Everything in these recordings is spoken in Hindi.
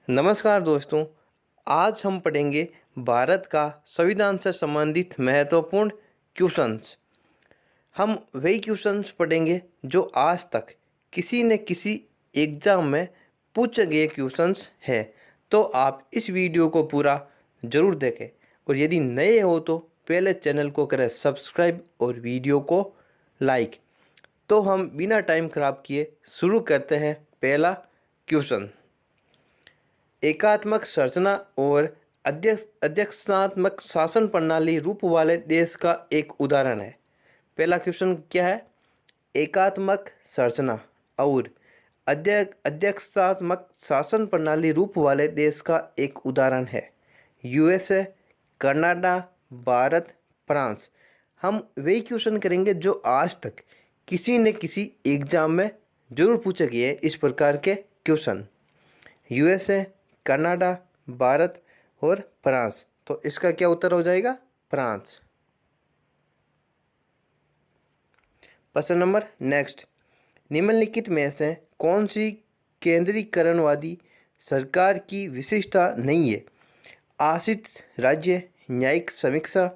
नमस्कार दोस्तों। आज हम पढ़ेंगे भारत का संविधान से संबंधित महत्वपूर्ण क्वेश्चंस। हम वही क्वेश्चंस पढ़ेंगे जो आज तक किसी न किसी एग्ज़ाम में पूछे गए क्वेश्चंस है। तो आप इस वीडियो को पूरा ज़रूर देखें और यदि नए हो तो पहले चैनल को करें सब्सक्राइब और वीडियो को लाइक। तो हम बिना टाइम ख़राब किए शुरू करते हैं। पहला क्वेश्चन, एकात्मक संरचना और अध्यक्षात्मक शासन प्रणाली रूप वाले देश का एक उदाहरण है। पहला क्वेश्चन क्या है? एकात्मक संरचना और अध्यक्षात्मक शासन प्रणाली रूप वाले देश का एक उदाहरण है। USA, Canada, Bharat, France. हम वही क्वेश्चन करेंगे जो आज तक किसी न किसी एग्जाम में जरूर पूछे गए इस प्रकार के क्वेश्चन। यूएसए, कनाडा, भारत और फ्रांस। तो इसका क्या उत्तर हो जाएगा? फ्रांस। प्रश्न नंबर नेक्स्ट, निम्नलिखित में से कौन सी केंद्रीकरणवादी सरकार की विशेषता नहीं है? आश्रित राज्य, न्यायिक समीक्षा,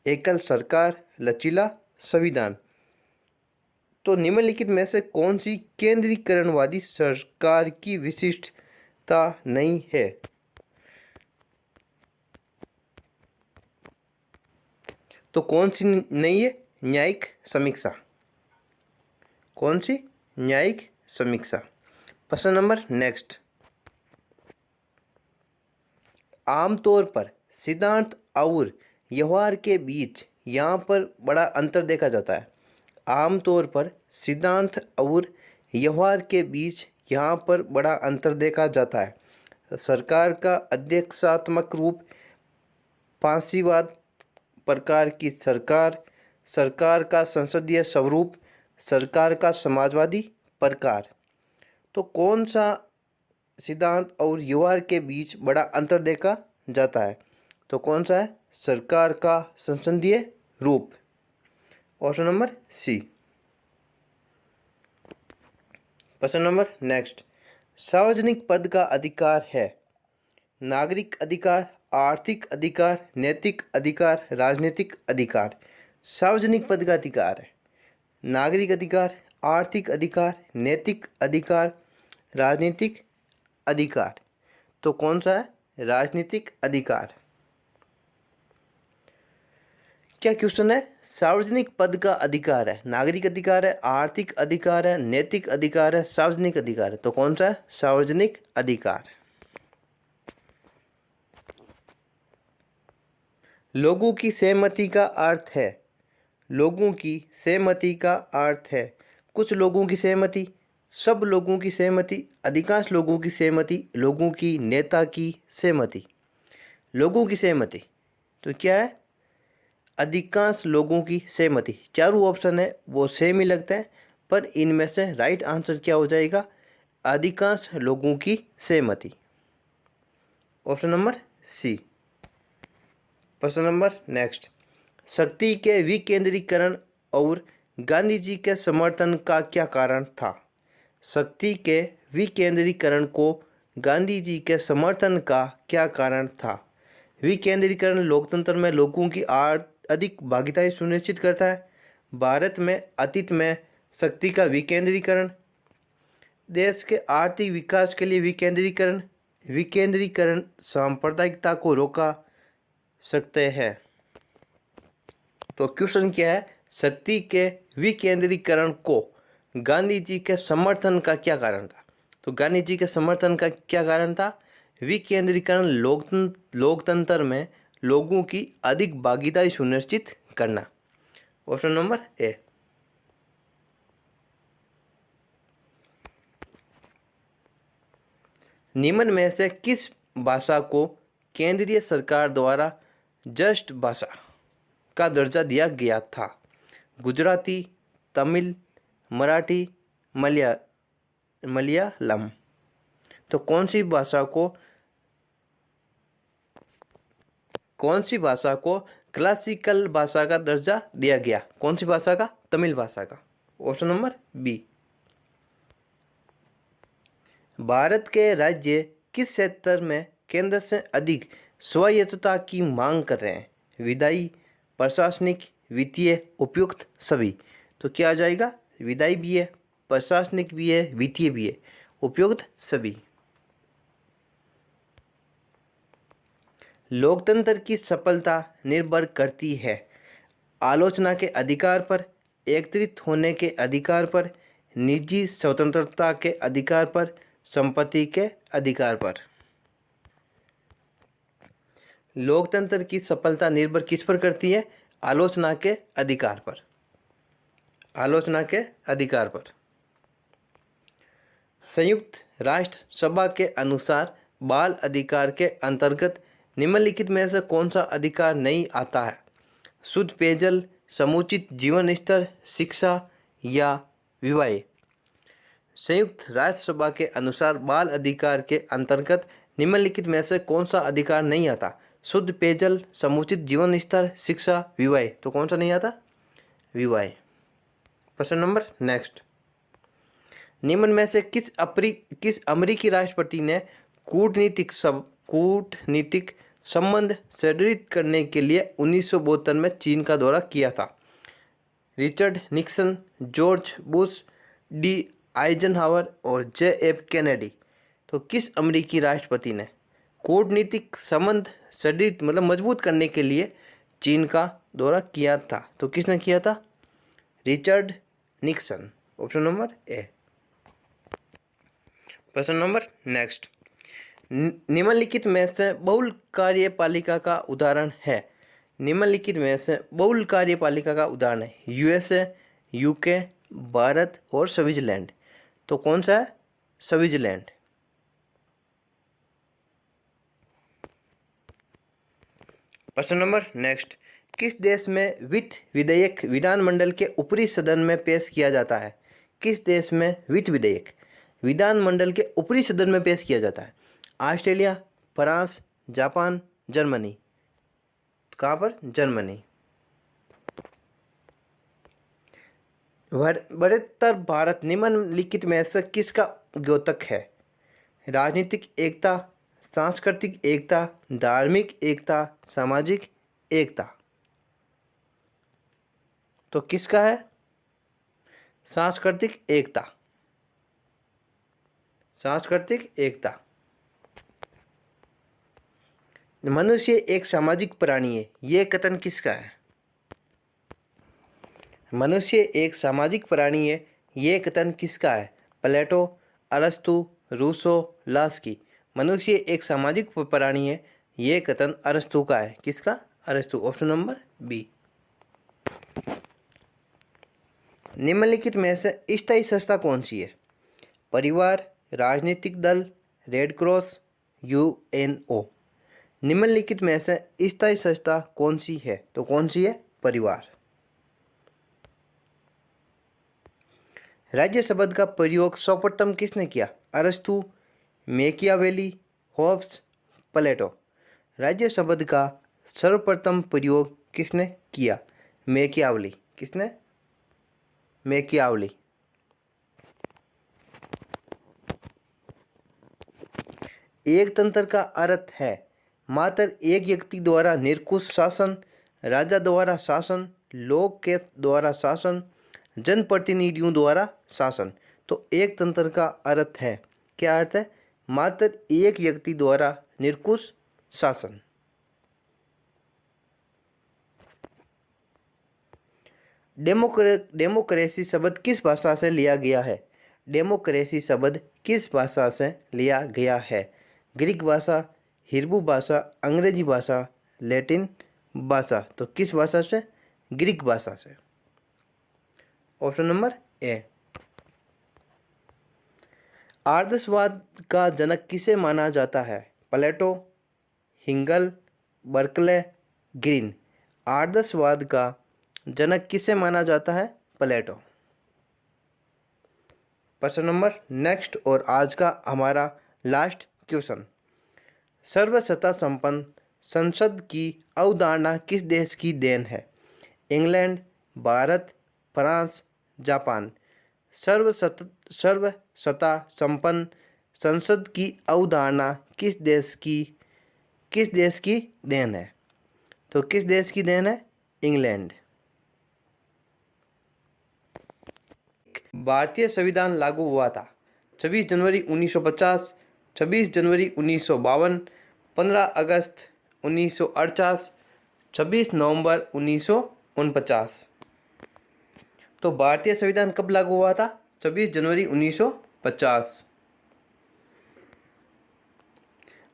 एकल सरकार, लचीला संविधान। तो निम्नलिखित में से कौन सी केंद्रीकरणवादी सरकार की विशिष्टता नहीं है? तो कौन सी नहीं है? न्यायिक समीक्षा। कौन सी? न्यायिक समीक्षा। प्रश्न नंबर नेक्स्ट, आमतौर पर सिद्धांत और व्यवहार के बीच यहाँ पर बड़ा अंतर देखा जाता है। आमतौर पर सिद्धांत और व्यवहार के बीच यहाँ पर बड़ा अंतर देखा जाता है। सरकार का अध्यक्षात्मक रूप, फांसीवाद प्रकार की सरकार, सरकार का संसदीय स्वरूप, सरकार का समाजवादी प्रकार। तो कौन सा सिद्धांत और व्यवहार के बीच बड़ा अंतर देखा जाता है? तो कौन सा है? सरकार का संसदीय रूप। Option number C. प्रश्न नंबर नेक्स्ट, सार्वजनिक पद का अधिकार है? नागरिक अधिकार, आर्थिक अधिकार, नैतिक अधिकार, राजनीतिक अधिकार। सार्वजनिक पद का अधिकार है। नागरिक अधिकार, आर्थिक अधिकार, नैतिक अधिकार, राजनीतिक अधिकार। तो कौन सा है? राजनीतिक अधिकार। क्या क्वेश्चन है? सार्वजनिक पद का अधिकार है, नागरिक अधिकार है, आर्थिक अधिकार है, नैतिक अधिकार है, सार्वजनिक अधिकार है। तो कौन सा है? सार्वजनिक अधिकार। लोगों की सहमति का अर्थ है? लोगों की सहमति का अर्थ है कुछ लोगों की सहमति, सब लोगों की सहमति, अधिकांश लोगों की सहमति, लोगों की नेता की सहमति। लोगों की सहमति तो क्या है? अधिकांश लोगों की सहमति। चारों ऑप्शन है वो सेम ही लगता है, पर इनमें से राइट आंसर क्या हो जाएगा? अधिकांश लोगों की सहमति। Option number C. प्रश्न नंबर नेक्स्ट, शक्ति के विकेंद्रीकरण और गांधी जी के समर्थन का क्या कारण था? शक्ति के विकेंद्रीकरण को गांधी जी के समर्थन का क्या कारण था? विकेंद्रीकरण लोकतंत्र में लोगों की अधिक भागीदारी सुनिश्चित करता है। भारत में अतीत में शक्ति का विकेंद्रीकरण, देश के आर्थिक विकास के लिए विकेंद्रीकरण, विकेंद्रीकरण सांप्रदायिकता को रोका सकते हैं। तो क्वेश्चन क्या है? शक्ति के विकेंद्रीकरण को गांधी जी के समर्थन का क्या कारण था? तो गांधी जी के समर्थन का क्या कारण था? विकेंद्रीकरण लोकतंत्र में लोगों की अधिक भागीदारी सुनिश्चित करना। ऑप्शन नंबर ए। निम्न में से किस भाषा को केंद्रीय सरकार द्वारा जस्ट भाषा का दर्जा दिया गया था? गुजराती, तमिल, मराठी, मलयालम। तो कौन सी भाषा को क्लासिकल भाषा का दर्जा दिया गया? कौन सी भाषा का? तमिल भाषा का। Option number B. भारत के राज्य किस क्षेत्र में केंद्र से अधिक स्वायत्तता की मांग कर रहे हैं? विधायी, प्रशासनिक, वित्तीय, उपयुक्त, सभी। तो क्या आ जाएगा? विधायी भी है, प्रशासनिक भी है, वित्तीय भी है, उपयुक्त, सभी। लोकतंत्र की सफलता निर्भर करती है आलोचना के अधिकार पर, एकत्रित होने के अधिकार पर, निजी स्वतंत्रता के अधिकार पर, संपत्ति के अधिकार पर। लोकतंत्र की सफलता निर्भर किस पर करती है? आलोचना के अधिकार पर, आलोचना के अधिकार पर। संयुक्त राष्ट्र सभा के अनुसार बाल अधिकार के अंतर्गत निम्नलिखित में से कौन सा अधिकार नहीं आता है? शुद्ध पेयजल, समुचित जीवन स्तर, शिक्षा या विवाह। संयुक्त राष्ट्र सभा के अनुसार बाल अधिकार के अंतर्गत निम्नलिखित में से कौन सा अधिकार नहीं आता? शुद्ध पेयजल, समुचित जीवन स्तर, शिक्षा, विवाह। तो कौन सा नहीं आता? विवाह। प्रश्न नंबर नेक्स्ट। निम्न में से किस अमेरिकी राष्ट्रपति ने कूटनीतिक संबंध सुदृढ़ करने के लिए 1972 में चीन का दौरा किया था? Richard Nixon, George Bush, D Eisenhower और जे.एफ. केनेडी। तो किस अमेरिकी राष्ट्रपति ने कूटनीतिक संबंध सुदृढ़ मतलब मजबूत करने के लिए चीन का दौरा किया था? तो किसने किया था? Richard Nixon. Option number A. प्रश्न नंबर नेक्स्ट। निम्नलिखित में से बहुल कार्यपालिका का उदाहरण है? निम्नलिखित में से बहुल कार्यपालिका का उदाहरण है यूएसए, यूके, भारत और स्विट्जरलैंड। तो कौन सा है? स्विट्जरलैंड। प्रश्न नंबर नेक्स्ट। किस देश में वित्त विधेयक विधानमंडल के ऊपरी सदन में पेश किया जाता है? किस देश में वित्त विधेयक विधानमंडल के ऊपरी सदन में पेश किया जाता है? Australia, France, Japan, Germany. कहाँ पर? जर्मनी। बृहत्तर भारत निम्नलिखित में से किसका द्योतक है? राजनीतिक एकता, सांस्कृतिक एकता, धार्मिक एकता, सामाजिक एकता। तो किसका है? सांस्कृतिक एकता, सांस्कृतिक एकता। मनुष्य एक सामाजिक प्राणी है, यह कथन किसका है? मनुष्य एक सामाजिक प्राणी है, यह कथन किसका है? प्लेटो, अरस्तु, रूसो, लास्की। मनुष्य एक सामाजिक प्राणी है, यह कथन अरस्तु का है। किसका? अरस्तु। Option number B. निम्नलिखित में से स्थायी संस्था कौन सी है? परिवार, राजनीतिक दल, रेड क्रॉस, यूएनओ। निम्नलिखित में से स्थायी संस्था कौन सी है? तो कौन सी है? परिवार। राज्य शब्द का प्रयोग सर्वप्रथम किसने किया? अरस्तु, मैकियावेली, होब्स, प्लेटो। राज्य शब्द का सर्वप्रथम प्रयोग किसने किया? मैकियावेली। किसने? मैकियावेली। एक तंत्र का अर्थ है मात्र एक व्यक्ति द्वारा निरंकुश शासन, राजा द्वारा शासन, लोक के द्वारा शासन, जनप्रतिनिधियों द्वारा शासन। तो एक तंत्र का अर्थ है, क्या अर्थ है? मात्र एक व्यक्ति द्वारा निरंकुश शासन। डेमोक्रेसी शब्द किस भाषा से लिया गया है? डेमोक्रेसी शब्द किस भाषा से लिया गया है? ग्रीक भाषा, हिब्रू भाषा, अंग्रेजी भाषा, लैटिन भाषा। तो किस भाषा से? ग्रीक भाषा से। ऑप्शन नंबर ए। आदर्शवाद का जनक किसे माना जाता है? प्लेटो, हिगल, बर्कले, ग्रीन। आदर्शवाद का जनक किसे माना जाता है? प्लेटो। प्रश्न नंबर नेक्स्ट और आज का हमारा लास्ट क्वेश्चन। सर्वसत्ता संपन्न संसद की अवधारणा किस देश की देन है? England, Bharat, France, Japan. सर्वसत्ता संपन्न संसद की अवधारणा किस देश की देन है? तो किस देश की देन है? इंग्लैंड। भारतीय संविधान लागू हुआ था 26 जनवरी 1950, 26 जनवरी 1952, 15 अगस्त 1948, 26 नवंबर 1949। तो भारतीय संविधान कब लागू हुआ था? 26 जनवरी 1950।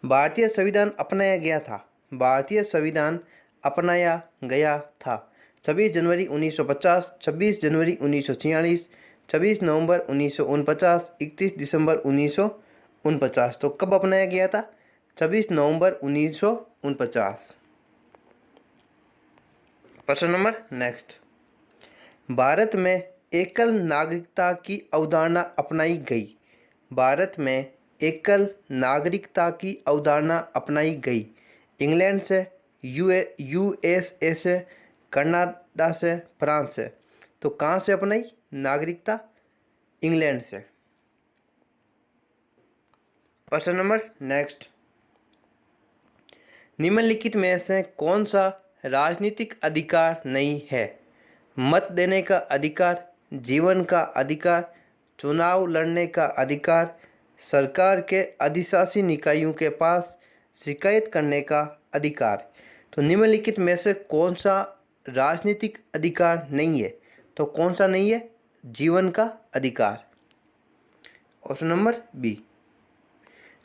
भारतीय संविधान अपनाया गया था। भारतीय संविधान अपनाया गया था 26 जनवरी 1950, 26 जनवरी 1946, 26 नवंबर 1949, 31 दिसंबर 1949। तो कब अपनाया गया था? 26 नवंबर 1949। प्रश्न नंबर नेक्स्ट। भारत में एकल नागरिकता की अवधारणा अपनाई गई। भारत में एकल नागरिकता की अवधारणा अपनाई गई। इंग्लैंड से, यूएसए से, कनाडा से, फ्रांस से। तो कहाँ से अपनाई नागरिकता? इंग्लैंड से। प्रश्न नंबर नेक्स्ट। निम्नलिखित में से कौन सा राजनीतिक अधिकार नहीं है? मत देने का अधिकार, जीवन का अधिकार, चुनाव लड़ने का अधिकार, सरकार के अधिशासी निकायों के पास शिकायत करने का अधिकार। तो निम्नलिखित में से कौन सा राजनीतिक अधिकार नहीं है? तो कौन सा नहीं है? जीवन का अधिकार। Option number B.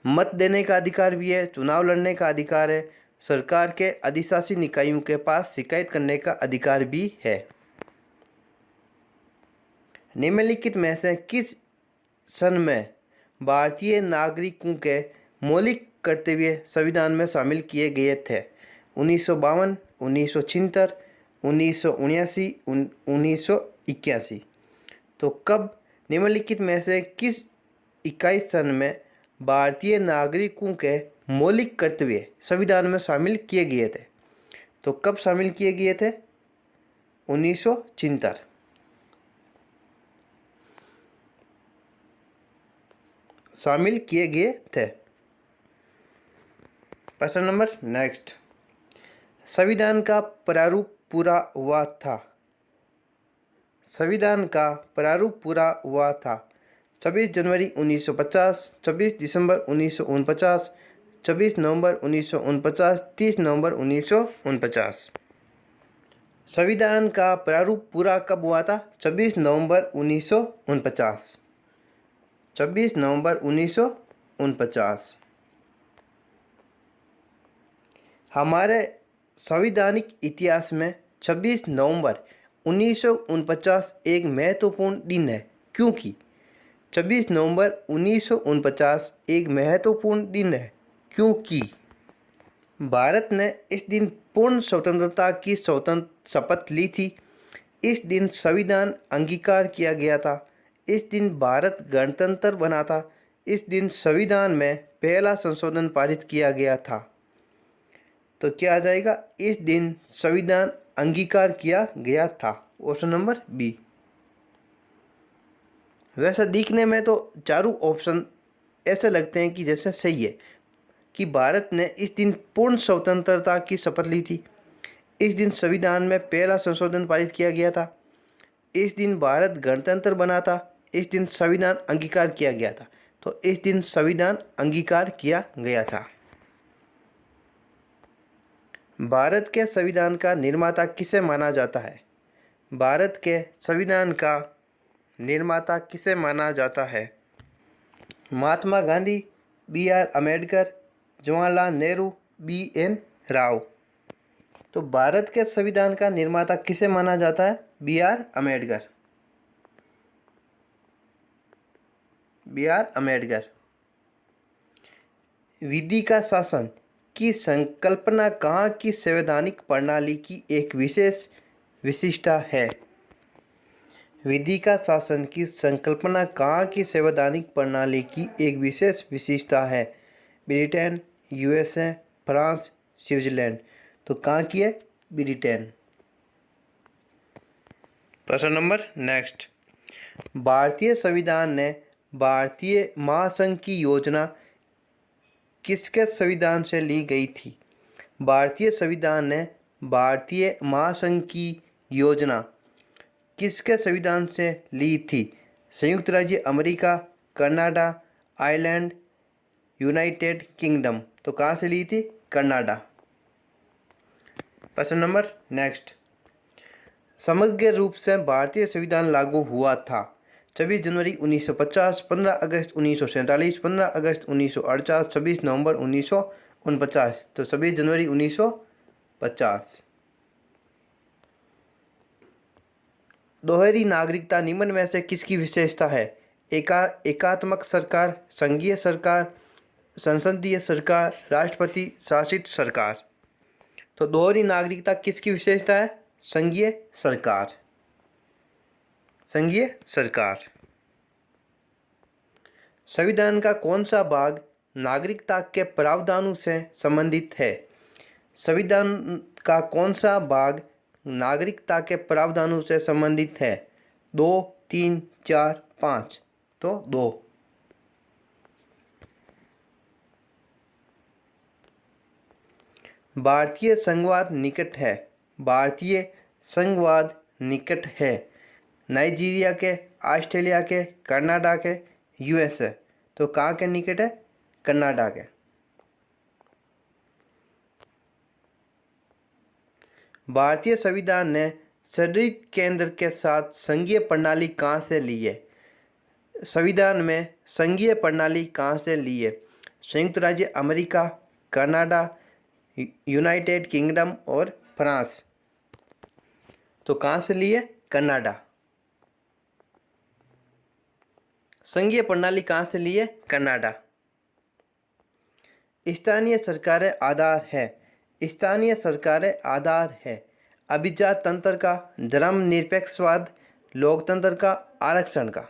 मत देने का अधिकार भी है, चुनाव लड़ने का अधिकार है, सरकार के अधिशासी निकायों के पास शिकायत करने का अधिकार भी है। निम्नलिखित में से किस सन में भारतीय नागरिकों के मौलिक कर्तव्य संविधान में शामिल किए गए थे? 1952, 1976, 1979, 1981। तो कब निम्नलिखित में से किस 21 सन में भारतीय नागरिकों के मौलिक कर्तव्य संविधान में शामिल किए गए थे? तो कब शामिल किए गए थे? 1976। शामिल किए गए थे। प्रश्न नंबर नेक्स्ट। संविधान का प्रारूप पूरा हुआ था। संविधान का प्रारूप पूरा हुआ था 26 जनवरी 1950, 26 दिसंबर 1949, 26 नवंबर 1949, 30 नवंबर 1949। संविधान का प्रारूप पूरा कब हुआ था? 26 नवंबर 1949। 26 नवंबर 1949। हमारे संवैधानिक इतिहास में 26 नवंबर 1949 एक महत्वपूर्ण दिन है, क्योंकि 26 नवंबर 1949 एक महत्वपूर्ण दिन है क्योंकि भारत ने इस दिन पूर्ण स्वतंत्रता की शपथ ली थी। इस दिन संविधान अंगीकार किया गया था। इस दिन भारत गणतंत्र बना था। इस दिन संविधान में पहला संशोधन पारित किया गया था। तो क्या आ जाएगा? इस दिन संविधान अंगीकार किया गया था। Option number B. वैसा दिखने में तो चारों ऑप्शन ऐसे लगते हैं कि जैसे सही है, कि भारत ने इस दिन पूर्ण स्वतंत्रता की शपथ ली थी। इस दिन संविधान में पहला संशोधन पारित किया गया था। इस दिन भारत गणतंत्र बना था। इस दिन संविधान अंगीकार किया गया था। तो इस दिन संविधान अंगीकार किया गया था। भारत के संविधान का निर्माता किसे माना जाता है? भारत के संविधान का निर्माता किसे माना जाता है? Mahatma Gandhi, B R Ambedkar, Jawaharlal Nehru, B N Rao. तो भारत के संविधान का निर्माता किसे माना जाता है? B R Ambedkar. B R Ambedkar. विधि का शासन की संकल्पना कहाँ की संवैधानिक प्रणाली की एक विशेष विशिष्टता है? विधि का शासन की संकल्पना कहाँ की संवैधानिक प्रणाली की एक विशेष विशेषता है? Britain, USA, France, Switzerland. तो कहाँ की है? ब्रिटेन। प्रश्न नंबर नेक्स्ट। भारतीय संविधान ने भारतीय महासंघ की योजना किसके संविधान से ली गई थी? भारतीय संविधान ने भारतीय महासंघ की योजना किसके संविधान से ली थी? संयुक्त राज्य America, Canada, Ireland, United kingdom. तो कहाँ से ली थी? कनाडा। प्रश्न नंबर नेक्स्ट। समग्र रूप से भारतीय संविधान लागू हुआ था 26 जनवरी 1950, 15 अगस्त 1947, 15 अगस्त 1948, 26 नवंबर 1949। तो 26 जनवरी 1950। दोहरी नागरिकता निम्न में से किसकी विशेषता है? एकात्मक सरकार, संघीय सरकार, संसदीय सरकार, राष्ट्रपति शासित सरकार। तो दोहरी नागरिकता किसकी विशेषता है? संघीय सरकार। संघीय सरकार। संविधान का कौन सा भाग नागरिकता के प्रावधानों से संबंधित है? संविधान का कौन सा भाग नागरिकता के प्रावधानों से संबंधित है? 2, 3, 4, 5। तो 2। भारतीय संघवाद निकट है। भारतीय संघवाद निकट है। नाइजीरिया के, ऑस्ट्रेलिया के, कनाडा के, यूएसए। तो कहाँ के निकट है? कनाडा के। भारतीय संविधान ने शरीर केंद्र के साथ संघीय प्रणाली कहाँ से ली है? संविधान में संघीय प्रणाली कहाँ से ली है? संयुक्त राज्य अमेरिका, कनाडा, यूनाइटेड किंगडम और फ्रांस। तो कहाँ से ली है? कनाडा। संघीय प्रणाली कहाँ से ली है? कनाडा। स्थानीय सरकारें आधार है। स्थानीय सरकारें आधार है अभिजात तंत्र का, धर्मनिरपेक्षवाद, लोकतंत्र का, आरक्षण का।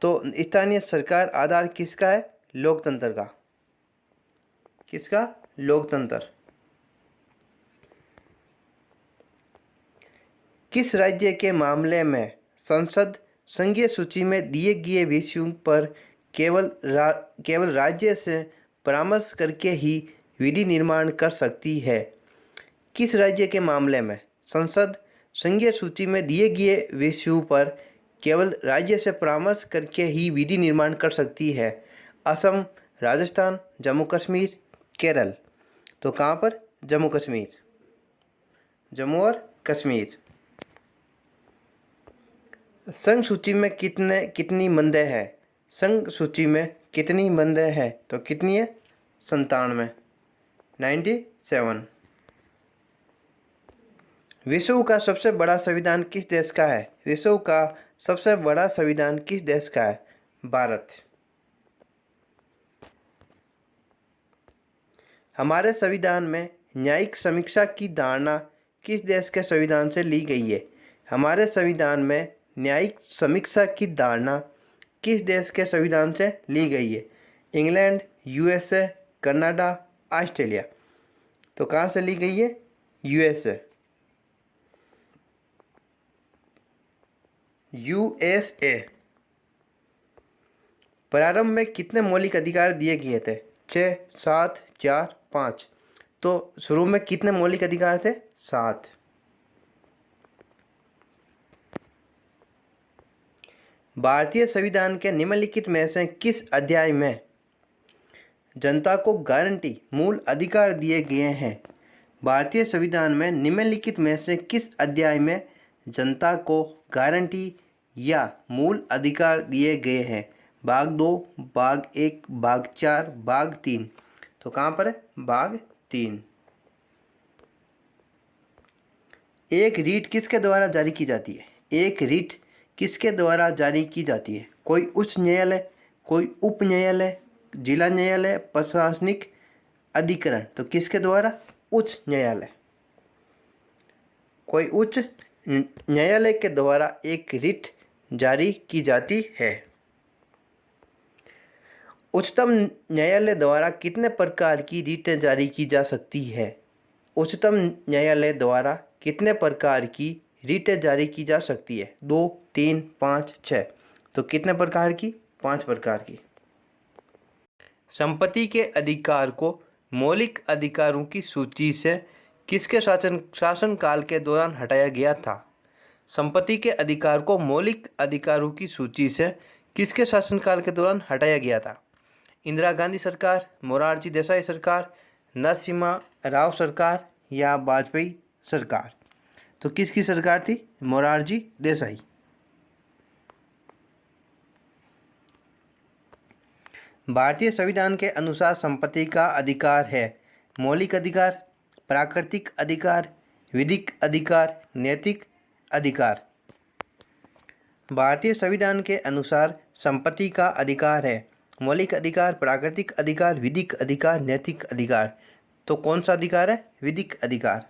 तो स्थानीय सरकार आधार किसका है? लोकतंत्र का। किसका? लोकतंत्र। किस राज्य के मामले में संसद संघीय सूची में दिए गए विषयों पर केवल राज्य से परामर्श करके ही विधि निर्माण कर सकती है? किस राज्य के मामले में संसद संघीय सूची में दिए गए विषयों पर केवल राज्य से परामर्श करके ही विधि निर्माण कर सकती है? असम, राजस्थान, जम्मू कश्मीर, केरल। तो कहाँ पर? जम्मू कश्मीर। जम्मू और कश्मीर। संघ सूची में कितनी मंदें हैं? संघ सूची में कितनी मंदें हैं? तो कितनी है? 97। 97। विश्व का सबसे बड़ा संविधान किस देश का है? विश्व का सबसे बड़ा संविधान किस देश का है? भारत। हमारे संविधान में न्यायिक समीक्षा की धारणा किस देश के संविधान से ली गई है? हमारे संविधान में न्यायिक समीक्षा की धारणा किस देश के संविधान से ली गई है? England, USA, Canada, Australia. तो कहाँ से ली गई है? यूएसए। यूएसए। प्रारंभ में कितने मौलिक अधिकार दिए गए थे? 6, 7, 4, 5। तो शुरू में कितने मौलिक अधिकार थे? 7। भारतीय संविधान के निम्नलिखित में से किस अध्याय में जनता को गारंटी मूल अधिकार दिए गए हैं? भारतीय संविधान में निम्नलिखित में से किस अध्याय में जनता को गारंटी या मूल अधिकार दिए गए हैं? भाग 2, भाग 1, भाग 4, भाग 3। तो कहाँ पर है? भाग 3। एक रीट किसके द्वारा जारी की जाती है? एक रीट किसके द्वारा जारी की जाती है? कोई उच्च न्यायालय, कोई उप न्यायालय, जिला न्यायालय, प्रशासनिक अधिकरण। तो किसके द्वारा? उच्च न्यायालय। कोई उच्च न्यायालय के द्वारा एक रिट जारी की जाती है। उच्चतम न्यायालय द्वारा कितने प्रकार की रिटें जारी की जा सकती है? उच्चतम न्यायालय द्वारा कितने प्रकार की रिटें जारी की जा सकती है? 2, 3, 5, 6। तो कितने प्रकार की? 5 प्रकार की। संपत्ति के अधिकार को मौलिक अधिकारों की सूची से किसके शासनकाल के दौरान हटाया गया था? संपत्ति के अधिकार को मौलिक अधिकारों की सूची से किसके शासनकाल के दौरान हटाया गया था? इंदिरा गांधी सरकार, मोरारजी देसाई सरकार, नरसिम्हा राव सरकार या वाजपेयी सरकार? तो किसकी सरकार थी? मोरारजी देसाई। भारतीय संविधान के अनुसार संपत्ति का अधिकार है मौलिक अधिकार, प्राकृतिक अधिकार, विधिक अधिकार, नैतिक अधिकार। भारतीय संविधान के अनुसार संपत्ति का अधिकार है मौलिक अधिकार, प्राकृतिक अधिकार, विधिक अधिकार, नैतिक अधिकार। तो कौन सा अधिकार है? विधिक अधिकार।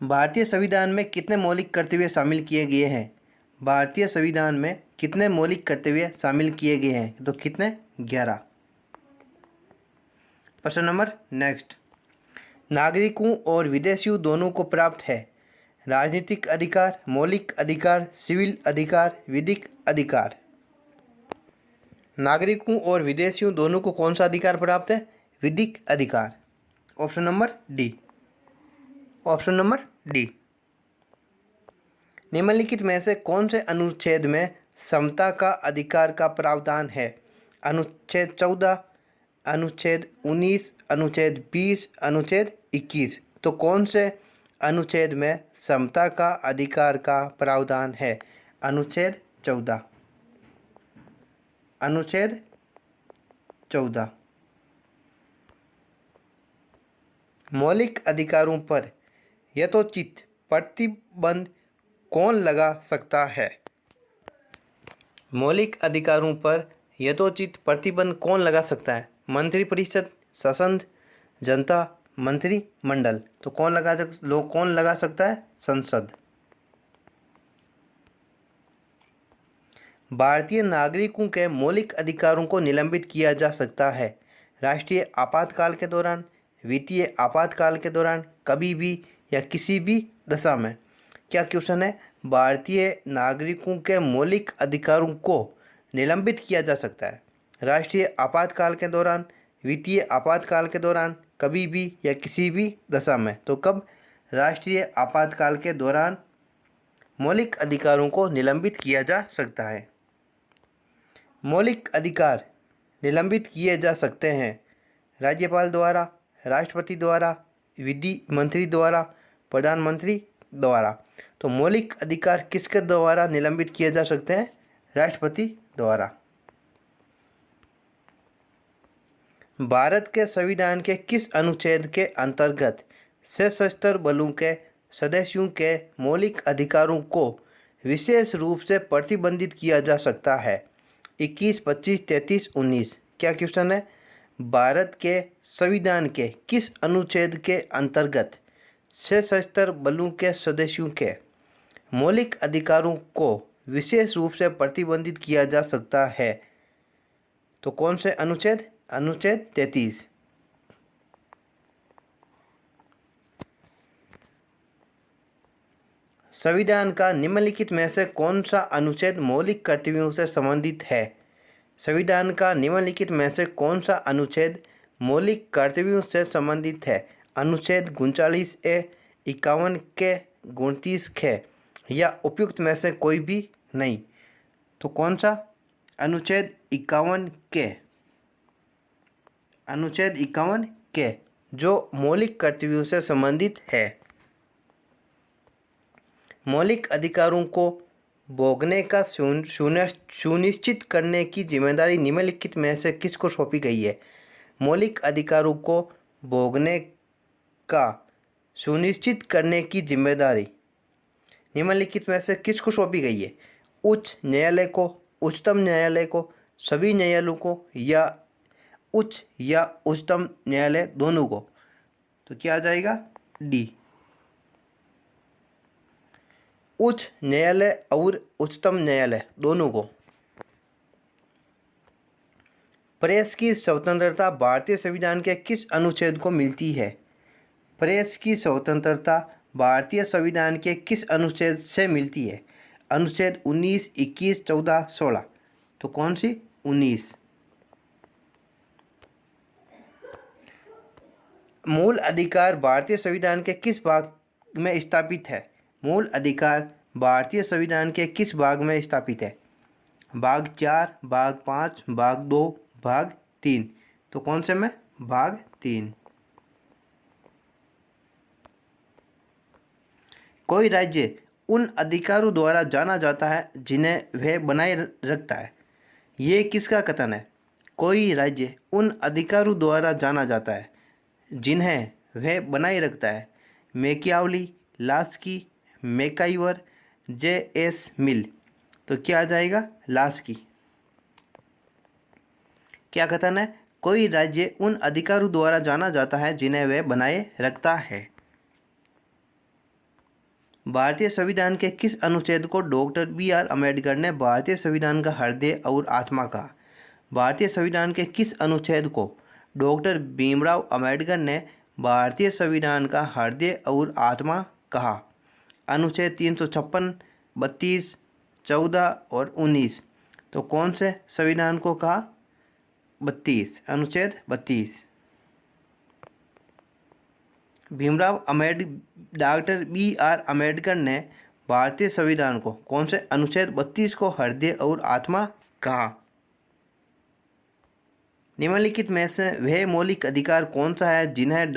भारतीय संविधान में कितने मौलिक कर्तव्य शामिल किए गए हैं? भारतीय संविधान में कितने मौलिक कर्तव्य शामिल किए गए हैं? तो कितने? 11। प्रश्न नंबर नेक्स्ट। नागरिकों और विदेशियों दोनों को प्राप्त है राजनीतिक अधिकार, मौलिक अधिकार, सिविल अधिकार, विधिक अधिकार। नागरिकों और विदेशियों दोनों को कौन सा अधिकार प्राप्त है? विधिक अधिकार। Option number D. Option number D. निम्नलिखित में से कौन से अनुच्छेद में समता का अधिकार का प्रावधान है? अनुच्छेद 14, अनुच्छेद 19, अनुच्छेद 20, अनुच्छेद 21। तो कौन से अनुच्छेद में समता का अधिकार का प्रावधान है? अनुच्छेद 14। अनुच्छेद 14। मौलिक अधिकारों पर यथोचित प्रतिबंध कौन लगा सकता है? मौलिक अधिकारों पर यथोचित प्रतिबंध कौन लगा सकता है? मंत्रिपरिषद, संसद, जनता, मंत्रिमंडल। तो कौन लगा सकता है? संसद। भारतीय नागरिकों के मौलिक अधिकारों को निलंबित किया जा सकता है राष्ट्रीय आपातकाल के दौरान, वित्तीय आपातकाल के दौरान, कभी भी या किसी भी दशा में। क्या क्वेश्चन है? भारतीय नागरिकों के मौलिक अधिकारों को निलंबित किया जा सकता है राष्ट्रीय आपातकाल के दौरान, वित्तीय आपातकाल के दौरान, कभी भी या किसी भी दशा में। तो कब? राष्ट्रीय आपातकाल के दौरान मौलिक अधिकारों को निलंबित किया जा सकता है। मौलिक अधिकार निलंबित किए जा सकते हैं राज्यपाल द्वारा, राष्ट्रपति द्वारा, विधि मंत्री द्वारा, प्रधानमंत्री द्वारा। तो मौलिक अधिकार किसके द्वारा निलंबित किए जा सकते हैं? राष्ट्रपति द्वारा। भारत के संविधान के किस अनुच्छेद के अंतर्गत सशस्त्र बलों के सदस्यों के मौलिक अधिकारों को विशेष रूप से प्रतिबंधित किया जा सकता है? 21, 25, 33, 19। क्या क्वेश्चन है? भारत के संविधान के किस अनुच्छेद के अंतर्गत सशस्त्र बलों के सदस्यों के मौलिक अधिकारों को विशेष रूप से प्रतिबंधित किया जा सकता है? तो कौन से अनुच्छेद? अनुच्छेद 33। संविधान का निम्नलिखित में से कौन सा अनुच्छेद मौलिक कर्तव्यों से संबंधित है? संविधान का निम्नलिखित में से कौन सा अनुच्छेद मौलिक कर्तव्यों से संबंधित है? अनुच्छेद 39A, 51 के, 29 के या उपयुक्त में से कोई भी नहीं। तो कौन सा? अनुच्छेद 51 के। अनुच्छेद 51 के जो मौलिक कर्तव्यों से संबंधित है। मौलिक अधिकारों को भोगने का सुनिश्चित करने की जिम्मेदारी निम्नलिखित में से किसको सौंपी गई है? मौलिक अधिकारों को भोगने का सुनिश्चित करने की जिम्मेदारी निम्नलिखित में से किसको सौंपी गई है? उच्च न्यायालय को, उच्चतम न्यायालय को, सभी न्यायालयों को या उच्च या उच्चतम न्यायालय दोनों को? तो क्या आ जाएगा? डी। उच्च न्यायालय और उच्चतम न्यायालय दोनों को। प्रेस की स्वतंत्रता भारतीय संविधान के किस अनुच्छेद को मिलती है? प्रेस की स्वतंत्रता भारतीय संविधान के किस अनुच्छेद से मिलती है? अनुच्छेद 19, 21, 14, 16। तो कौन सी? 19। मूल अधिकार भारतीय संविधान के किस भाग में स्थापित है? मूल अधिकार भारतीय संविधान के किस भाग में स्थापित है? भाग 4, भाग 5, भाग 2, भाग 3। तो कौन से में? भाग 3। कोई राज्य उन अधिकारों द्वारा जाना जाता है जिन्हें वह बनाए रखता है। ये किसका कथन है? कोई राज्य उन अधिकारों द्वारा जाना जाता है जिन्हें वह बनाए रखता है। Machiavelli, Laski, MacIver, J S. Mill. तो क्या आ जाएगा? लास्की। क्या कथन है? कोई राज्य उन अधिकारों द्वारा जाना जाता है जिन्हें वह बनाए रखता है। भारतीय संविधान के किस अनुच्छेद को डॉक्टर बी.आर. अम्बेडकर ने भारतीय संविधान का हृदय और आत्मा कहा? भारतीय संविधान के किस अनुच्छेद को डॉक्टर भीमराव अम्बेडकर ने भारतीय संविधान का हृदय और आत्मा कहा? अनुच्छेद 356, 32, 14 और 19। तो कौन से संविधान को कहा? 32, अनुच्छेद 32। Doctor B R. अम्बेडकर ने भारतीय संविधान को कौन से अनुच्छेद 32 को हृदय और आत्मा कहा? निम्नलिखित में से वह मौलिक अधिकार कौन सा है जिन्हें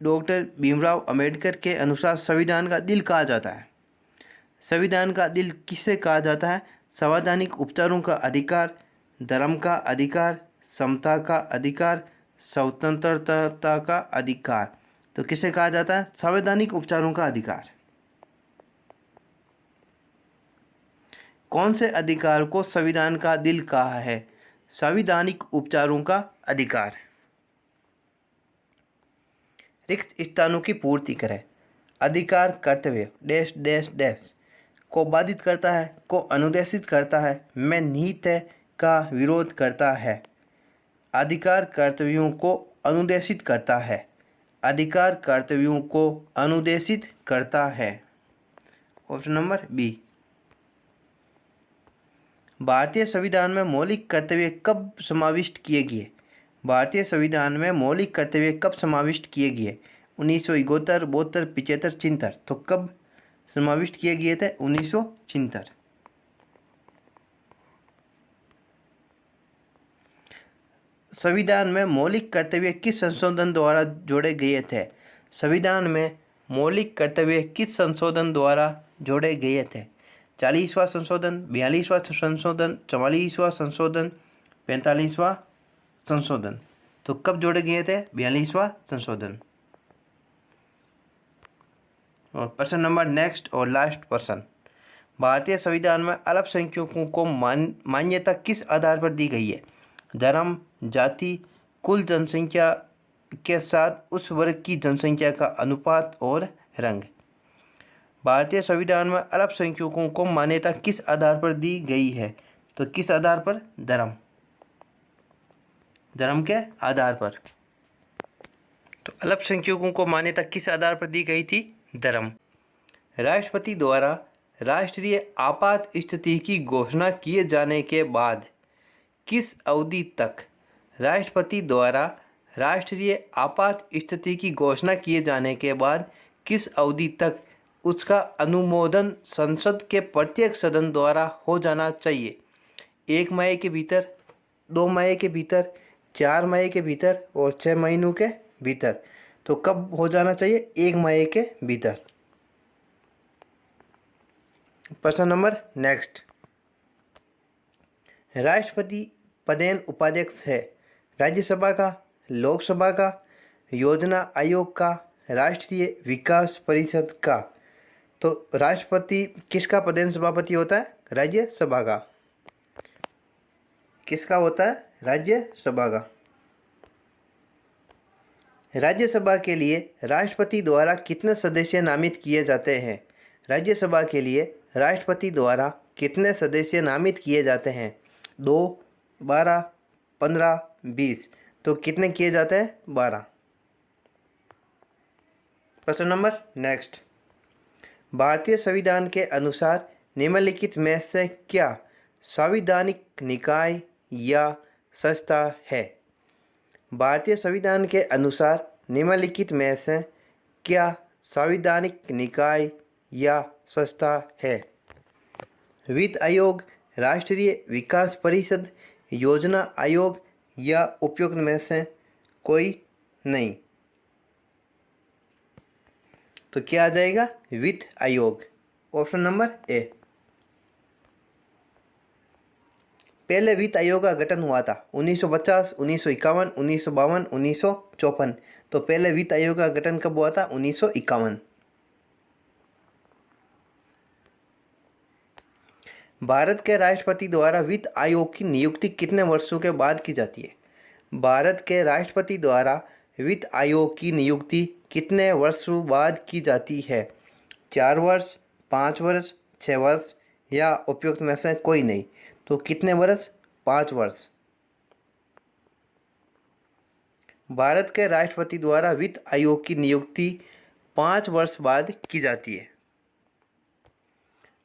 डॉक्टर भीमराव अम्बेडकर के अनुसार संविधान का दिल कहा जाता है? संविधान का दिल किसे कहा जाता है? संवैधानिक उपचारों का अधिकार, धर्म का अधिकार, समता का अधिकार, स्वतंत्रता का अधिकार। तो किसे कहा जाता है? संवैधानिक उपचारों का अधिकार। कौन से अधिकार को संविधान का दिल कहा है? संवैधानिक उपचारों का अधिकार। रिक्त स्थानों की पूर्ति करें। अधिकार कर्तव्य डैश डैश डैश को बाधित करता है, को अनुदेशित करता है, में निहित है का विरोध करता है। अधिकार कर्तव्यों को अनुदेशित करता है। अधिकार कर्तव्यों को अनुदेशित करता है। Option number B. भारतीय संविधान में मौलिक कर्तव्य कब समाविष्ट किए गए? भारतीय संविधान में मौलिक कर्तव्य कब समाविष्ट किए गए? 1971, 72, 75, 76। तो कब समाविष्ट किए गए थे? 1976। संविधान में मौलिक कर्तव्य किस संशोधन द्वारा जोड़े गए थे? संविधान में मौलिक कर्तव्य किस संशोधन द्वारा जोड़े गए थे? 40वां संशोधन, 42वां संशोधन, 44वां संशोधन, 45वां संशोधन। तो कब जोड़े गए थे? 42वां संशोधन। और प्रश्न नंबर नेक्स्ट और लास्ट प्रश्न। भारतीय संविधान में अल्पसंख्यकों को मान्यता किस आधार पर दी गई है? धर्म, जाति, कुल जनसंख्या के साथ उस वर्ग की जनसंख्या का अनुपात और रंग। भारतीय संविधान में अल्पसंख्यकों को मान्यता किस आधार पर दी गई है? तो किस आधार पर? धर्म, धर्म के आधार पर। तो अल्पसंख्यकों को मान्यता किस आधार पर दी गई थी? धर्म। राष्ट्रपति द्वारा राष्ट्रीय आपात स्थिति की घोषणा किए जाने के बाद किस अवधि तक राष्ट्रपति द्वारा राष्ट्रीय आपात स्थिति की घोषणा किए जाने के बाद किस अवधि तक उसका अनुमोदन संसद के प्रत्येक सदन द्वारा हो जाना चाहिए? 1 माह के भीतर, 2 माह के भीतर, 4 माह के भीतर और 6 महीनों के भीतर। तो कब हो जाना चाहिए? 1 माह के भीतर। प्रश्न नंबर नेक्स्ट। राष्ट्रपति पदेन उपाध्यक्ष है राज्यसभा का, लोकसभा का, योजना आयोग का, राष्ट्रीय विकास परिषद का। तो राष्ट्रपति किसका पदेन सभापति होता है? राज्यसभा का। किसका होता है? राज्यसभा का। राज्यसभा के लिए राष्ट्रपति द्वारा कितने सदस्य नामित किए जाते हैं? राज्यसभा के लिए राष्ट्रपति द्वारा कितने सदस्य नामित किए जाते हैं? 2, 12, 15, 20। तो कितने किए जाते हैं? 12। प्रश्न नंबर नेक्स्ट। भारतीय संविधान के अनुसार निम्नलिखित में से क्या संवैधानिक निकाय या संस्था है? भारतीय संविधान के अनुसार निम्नलिखित में से क्या संवैधानिक निकाय या संस्था है? वित्त आयोग, राष्ट्रीय विकास परिषद, योजना आयोग या उपयुक्त में से कोई नहीं। तो क्या आ जाएगा? वित्त आयोग, ऑप्शन नंबर ए। पहले वित्त आयोग का गठन हुआ था 1950, 1951, 1952, 1954। तो पहले वित्त आयोग का गठन कब हुआ था? 1951। भारत के राष्ट्रपति द्वारा वित्त आयोग की नियुक्ति कितने वर्षों के बाद की जाती है? भारत के राष्ट्रपति द्वारा वित्त आयोग की नियुक्ति कितने वर्षों बाद की जाती है? 4 वर्ष, 5 वर्ष, 6 वर्ष या उपयुक्त में से कोई नहीं। तो कितने वर्ष? 5 वर्ष। भारत के राष्ट्रपति द्वारा वित्त आयोग की नियुक्ति 5 वर्ष बाद की जाती है।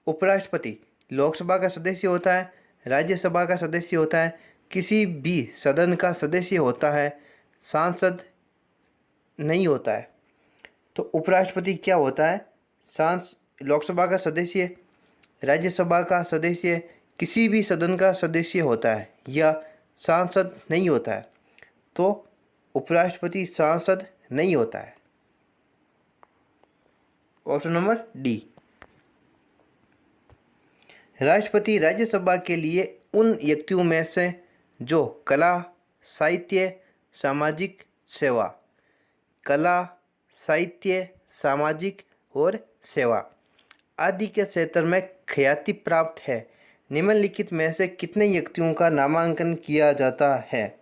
उपराष्ट्रपति लोकसभा का सदस्य होता है, राज्यसभा का सदस्य होता है, किसी भी सदन का सदस्य होता है, सांसद नहीं होता है। तो उपराष्ट्रपति क्या होता है? लोकसभा का सदस्य, राज्यसभा का सदस्य, किसी भी सदन का सदस्य होता है या सांसद नहीं होता है। तो उपराष्ट्रपति सांसद नहीं होता है, ऑप्शन नंबर डी। राष्ट्रपति राज्यसभा के लिए उन व्यक्तियों में से जो कला, साहित्य, सामाजिक सेवा, कला, साहित्य, सामाजिक और सेवा आदि के क्षेत्र में ख्याति प्राप्त है, निम्नलिखित में से कितने व्यक्तियों का नामांकन किया जाता है?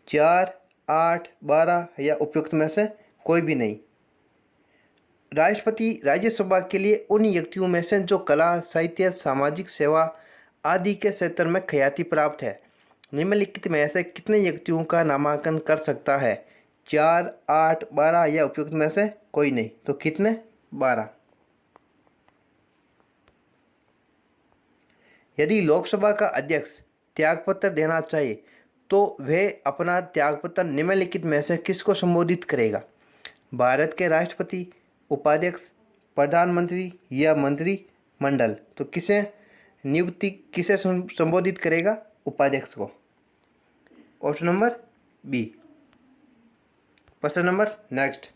4, 8, 12 या उपयुक्त में से कोई भी नहीं। राष्ट्रपति राज्यसभा के लिए उन व्यक्तियों में से जो कला, साहित्य, सामाजिक सेवा आदि के क्षेत्र में ख्याति प्राप्त है, निम्नलिखित में से कितने व्यक्तियों का नामांकन कर सकता है? 4, 8, 12 या उपयुक्त में से कोई नहीं। तो कितने? 12। यदि लोकसभा का अध्यक्ष त्यागपत्र देना चाहिए तो वह अपना त्यागपत्र निम्नलिखित में से किसको संबोधित करेगा? भारत के राष्ट्रपति, उपाध्यक्ष, प्रधानमंत्री या मंत्रिमंडल। तो किसे संबोधित करेगा? उपाध्यक्ष को, ऑप्शन नंबर बी। प्रश्न नंबर नेक्स्ट।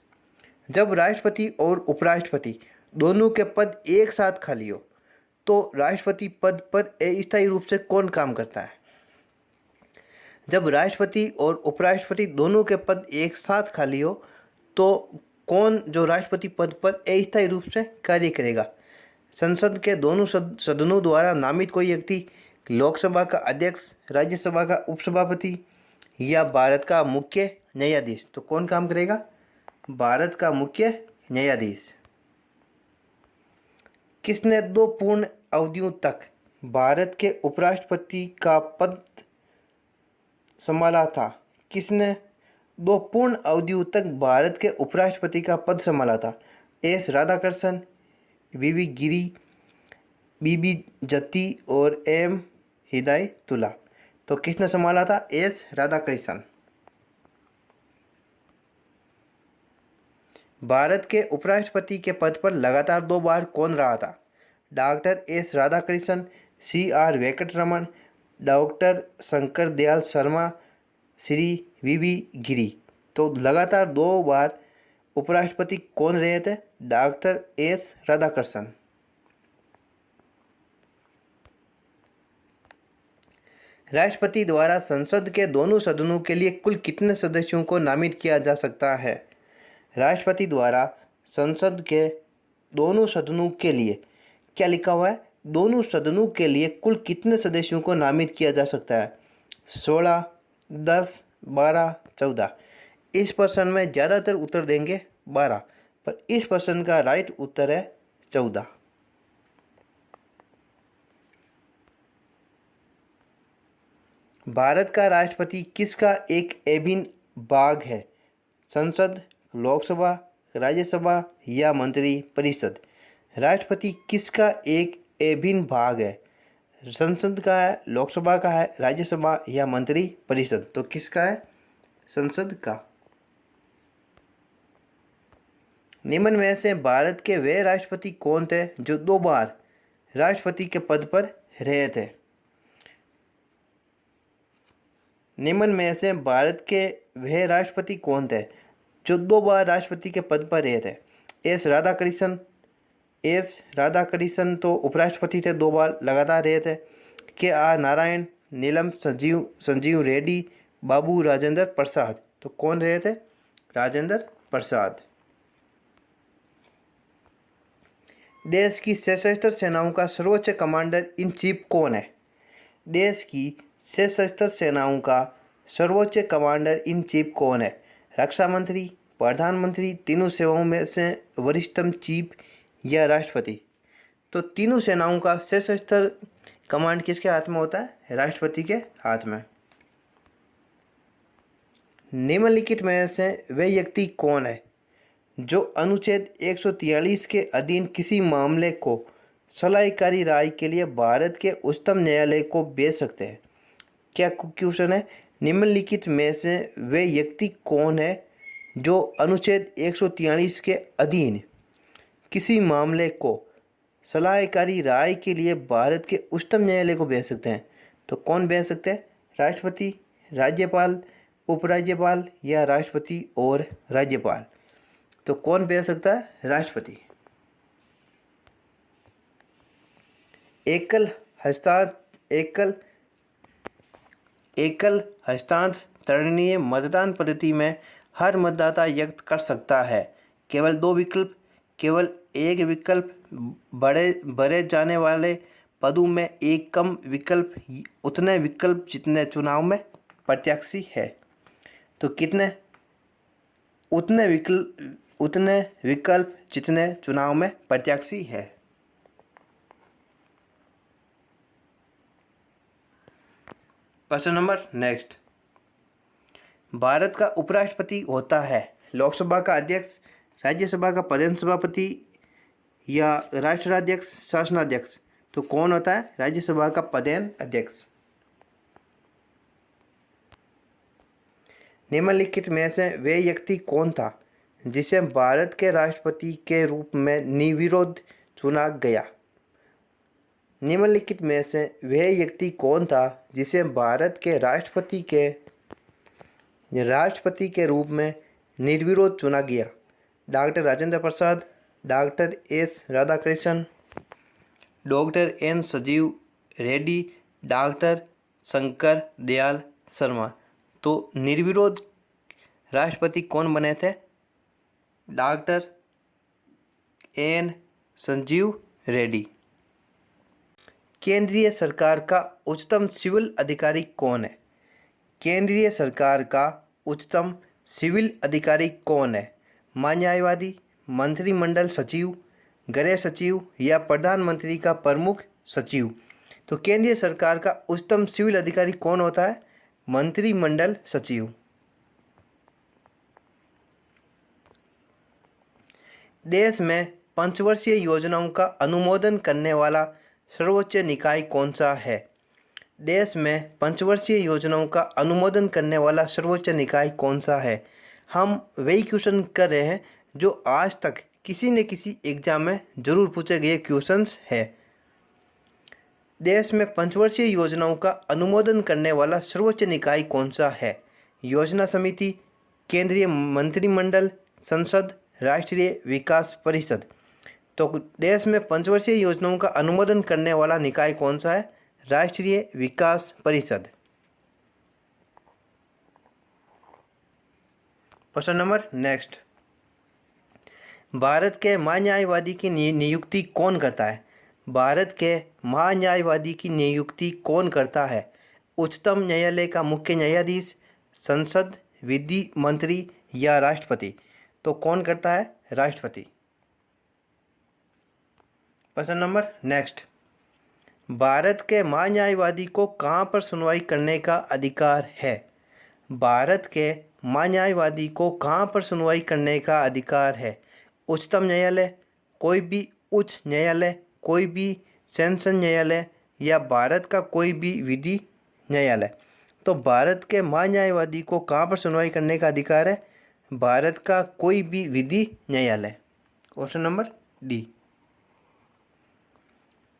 जब राष्ट्रपति और उपराष्ट्रपति दोनों के पद एक साथ खाली हो तो राष्ट्रपति पद पर अस्थायी रूप से कौन काम करता है? जब राष्ट्रपति और उपराष्ट्रपति दोनों के पद एक साथ खाली हो तो कौन जो राष्ट्रपति पद पर अस्थायी रूप से कार्य करेगा? संसद के दोनों सदनों द्वारा नामित कोई व्यक्ति, लोकसभा का अध्यक्ष, राज्यसभा का उपसभापति या भारत का मुख्य न्यायाधीश। तो कौन काम करेगा? भारत का मुख्य न्यायाधीश। किसने 2 पूर्ण अवधियों तक भारत के उपराष्ट्रपति का पद संभाला था? किसने 2 पूर्ण अवधियों तक भारत के उपराष्ट्रपति का पद संभाला था? एस राधाकृष्णन, वीवी गिरी, बीबी जत्ती और एम हिदायतुल्ला। तो किसने संभाला था? एस राधाकृष्णन। भारत के उपराष्ट्रपति के पद पर लगातार 2 बार कौन रहा था? Doctor S Radhakrishnan, CR Venkataraman, doctor Shankar Dayal Sharma, Shri V V Giri. तो लगातार 2 बार उपराष्ट्रपति कौन रहे थे? Doctor S Radhakrishnan. राष्ट्रपति द्वारा संसद के दोनों सदनों के लिए कुल कितने सदस्यों को नामित किया जा सकता है? राष्ट्रपति द्वारा संसद के दोनों सदनों के लिए क्या लिखा हुआ है? दोनों सदनों के लिए कुल कितने सदस्यों को नामित किया जा सकता है? 16, 10, 12, 14। इस प्रश्न में ज़्यादातर उत्तर देंगे 12, पर इस प्रश्न का राइट उत्तर है 14। भारत का राष्ट्रपति किसका एक अभिन्न भाग है? संसद, लोकसभा, राज्यसभा या मंत्री परिषद। राष्ट्रपति किसका एक अभिन्न भाग है? संसद का है, लोकसभा का है, राज्यसभा या मंत्री परिषद? तो किसका है? संसद का। निम्न में से भारत के वे राष्ट्रपति कौन थे जो 2 बार राष्ट्रपति के पद पर रहे थे? निम्न में से भारत के वह राष्ट्रपति कौन थे जो 2 बार राष्ट्रपति के पद पर रहे थे? एस राधाकृष्णन तो उपराष्ट्रपति थे, 2 बार लगातार रहे थे। के आर नारायण, नीलम संजीव रेड्डी, बाबू राजेंद्र प्रसाद। तो कौन रहे थे? राजेंद्र प्रसाद। देश की सशस्त्र सेनाओं का सर्वोच्च कमांडर इन चीफ कौन है? देश की सशस्त्र सेनाओं का सर्वोच्च कमांडर इन चीफ कौन है? रक्षा मंत्री, प्रधानमंत्री, तीनों सेवाओं में से वरिष्ठतम चीफ या राष्ट्रपति? तो तीनों सेनाओं का सशस्त्र कमांड किसके हाथ में होता है? राष्ट्रपति के हाथ में। निम्नलिखित में से वह व्यक्ति कौन है जो अनुच्छेद 143 के अधीन किसी मामले को सलाहकारी राय के लिए भारत के उच्चतम न्यायालय को भेज सकते हैं? क्या क्वेश्चन है? निम्नलिखित में से वे व्यक्ति कौन है जो अनुच्छेद 143 के अधीन किसी मामले को सलाहकारी राय के लिए भारत के उच्चतम न्यायालय को भेज सकते हैं? तो कौन भेज सकते हैं? राष्ट्रपति, राज्यपाल, उपराज्यपाल या राष्ट्रपति और राज्यपाल? तो कौन भेज सकता है? राष्ट्रपति। एकल हस्तांतरणीय मतदान पद्धति में हर मतदाता व्यक्त कर सकता है केवल 2 विकल्प, केवल एक विकल्प, भरे जाने वाले पदों में एक कम विकल्प, उतने विकल्प जितने चुनाव में प्रत्याशी है। तो कितने? उतने विकल्प जितने चुनाव में प्रत्याशी है। Question number next. भारत का उपराष्ट्रपति होता है लोकसभा का अध्यक्ष, राज्यसभा का प्रधान सभापति या राष्ट्राध्यक्ष, शासनाध्यक्ष? तो कौन होता है? राज्यसभा का प्रधान अध्यक्ष। निम्नलिखित में से वे व्यक्ति कौन था जिसे भारत के राष्ट्रपति के रूप में निर्विरोध चुना गया? निम्नलिखित में से वह व्यक्ति कौन था जिसे भारत के राष्ट्रपति के रूप में निर्विरोध चुना गया? Doctor Rajendra Prasad, doctor S Radhakrishnan, doctor N Sanjiva Reddy, doctor Shankar Dayal Sharma. तो निर्विरोध राष्ट्रपति कौन बने थे? Doctor N Sanjiva Reddy. केंद्रीय सरकार का उच्चतम सिविल अधिकारी कौन है? केंद्रीय सरकार का उच्चतम सिविल अधिकारी कौन है? न्यायवादी, मंत्रिमंडल सचिव, गृह सचिव या प्रधानमंत्री का प्रमुख सचिव? तो केंद्रीय सरकार का उच्चतम सिविल अधिकारी कौन होता है? मंत्रिमंडल सचिव। देश में पंचवर्षीय योजनाओं का अनुमोदन करने वाला सर्वोच्च निकाय कौन सा है? देश में पंचवर्षीय योजनाओं का अनुमोदन करने वाला सर्वोच्च निकाय कौन सा है? हम वही क्वेश्चन कर रहे हैं जो आज तक किसी न किसी एग्जाम में जरूर पूछे गए क्वेश्चंस है। देश में पंचवर्षीय योजनाओं का अनुमोदन करने वाला सर्वोच्च निकाय कौन सा है? योजना समिति, केंद्रीय मंत्रिमंडल, संसद, राष्ट्रीय विकास परिषद? तो देश में पंचवर्षीय योजनाओं का अनुमोदन करने वाला निकाय कौन सा है? राष्ट्रीय विकास परिषद। Question number next. भारत के महान्यायवादी की नियुक्ति कौन करता है? भारत के महान्यायवादी की नियुक्ति कौन करता है? उच्चतम न्यायालय का मुख्य न्यायाधीश, संसद, विधि मंत्री या राष्ट्रपति? तो कौन करता है? राष्ट्रपति। Question number next. भारत के महान्यायवादी को कहाँ पर सुनवाई करने का अधिकार है? भारत के महान्यायवादी को कहाँ पर सुनवाई करने का अधिकार है? उच्चतम न्यायालय, कोई भी उच्च न्यायालय, कोई भी सेशन न्यायालय या भारत का कोई भी विधि न्यायालय। तो भारत के महान्यायवादी को कहाँ पर सुनवाई करने का अधिकार है? भारत का कोई भी विधि न्यायालय। Option number D.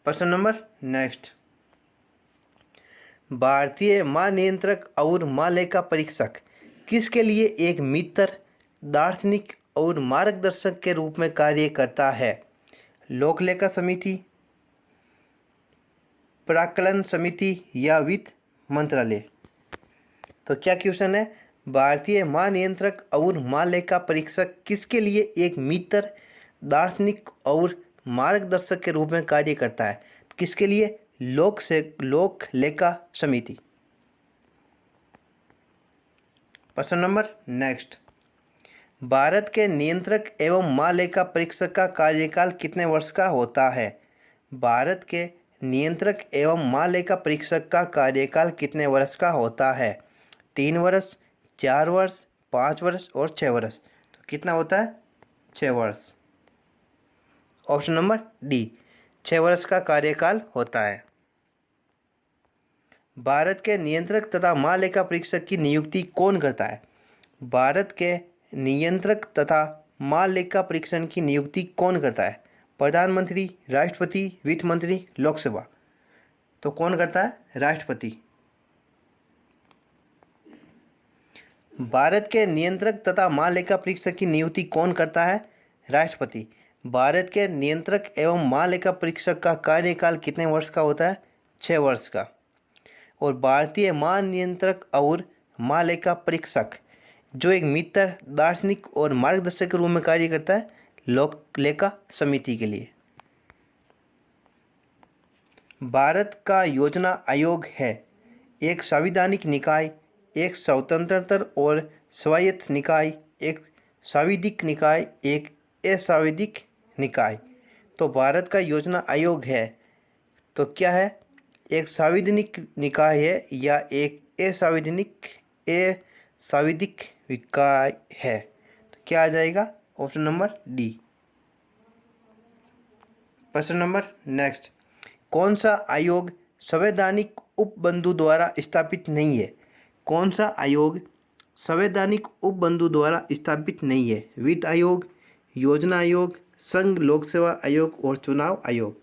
प्रश्न नंबर नेक्स्ट, भारतीय महानियंत्रक और महालेखा परीक्षक किसके लिए एक मित्र, दार्शनिक और मार्गदर्शक के रूप में कार्य करता है? लोक लेखा समिति, प्राक्कलन समिति या वित्त मंत्रालय? तो क्या क्वेश्चन है? भारतीय महानियंत्रक और महालेखा परीक्षक किसके लिए एक मित्र, दार्शनिक और मार्गदर्शक के रूप में कार्य करता है? किसके लिए? लोक लेखा समिति। प्रश्न नंबर नेक्स्ट, भारत के नियंत्रक एवं महालेखा परीक्षक का कार्यकाल कितने वर्ष का होता है? भारत के नियंत्रक एवं महालेखा परीक्षक का कार्यकाल कितने वर्ष का होता है? 3 वर्ष, 4 वर्ष, 5 वर्ष और 6 वर्ष। तो कितना होता है? 6 वर्ष। ऑप्शन नंबर डी, 6 वर्ष का कार्यकाल होता है। भारत के नियंत्रक तथा महालेखा परीक्षक की नियुक्ति कौन करता है? भारत के नियंत्रक तथा महालेखा परीक्षक की नियुक्ति कौन करता है? प्रधानमंत्री, राष्ट्रपति, वित्त मंत्री, लोकसभा? तो कौन करता है? राष्ट्रपति। भारत के नियंत्रक तथा महालेखा परीक्षक की नियुक्ति कौन करता है? राष्ट्रपति। भारत के नियंत्रक एवं महालेखा परीक्षक का कार्यकाल कितने वर्ष का होता है? 6 वर्ष का। और भारतीय महानियंत्रक और महालेखा परीक्षक जो एक मित्र, दार्शनिक और मार्गदर्शक के रूप में कार्य करता है लोक लेखा समिति के लिए। भारत का योजना आयोग है एक संवैधानिक निकाय, एक स्वतंत्र और स्वायत्त निकाय, एक सांविधिक निकाय, एक असंवैधानिक निकाय। तो भारत का योजना आयोग है तो क्या है? एक संवैधानिक निकाय है या एक असंवैधानिक निकाय है? तो क्या आ जाएगा? Option number D. प्रश्न नंबर नेक्स्ट, कौन सा आयोग संवैधानिक उपबंधु द्वारा स्थापित नहीं है? कौन सा आयोग संवैधानिक उपबंधु द्वारा स्थापित नहीं है? वित्त आयोग, योजना आयोग, संघ लोक सेवा आयोग और चुनाव आयोग?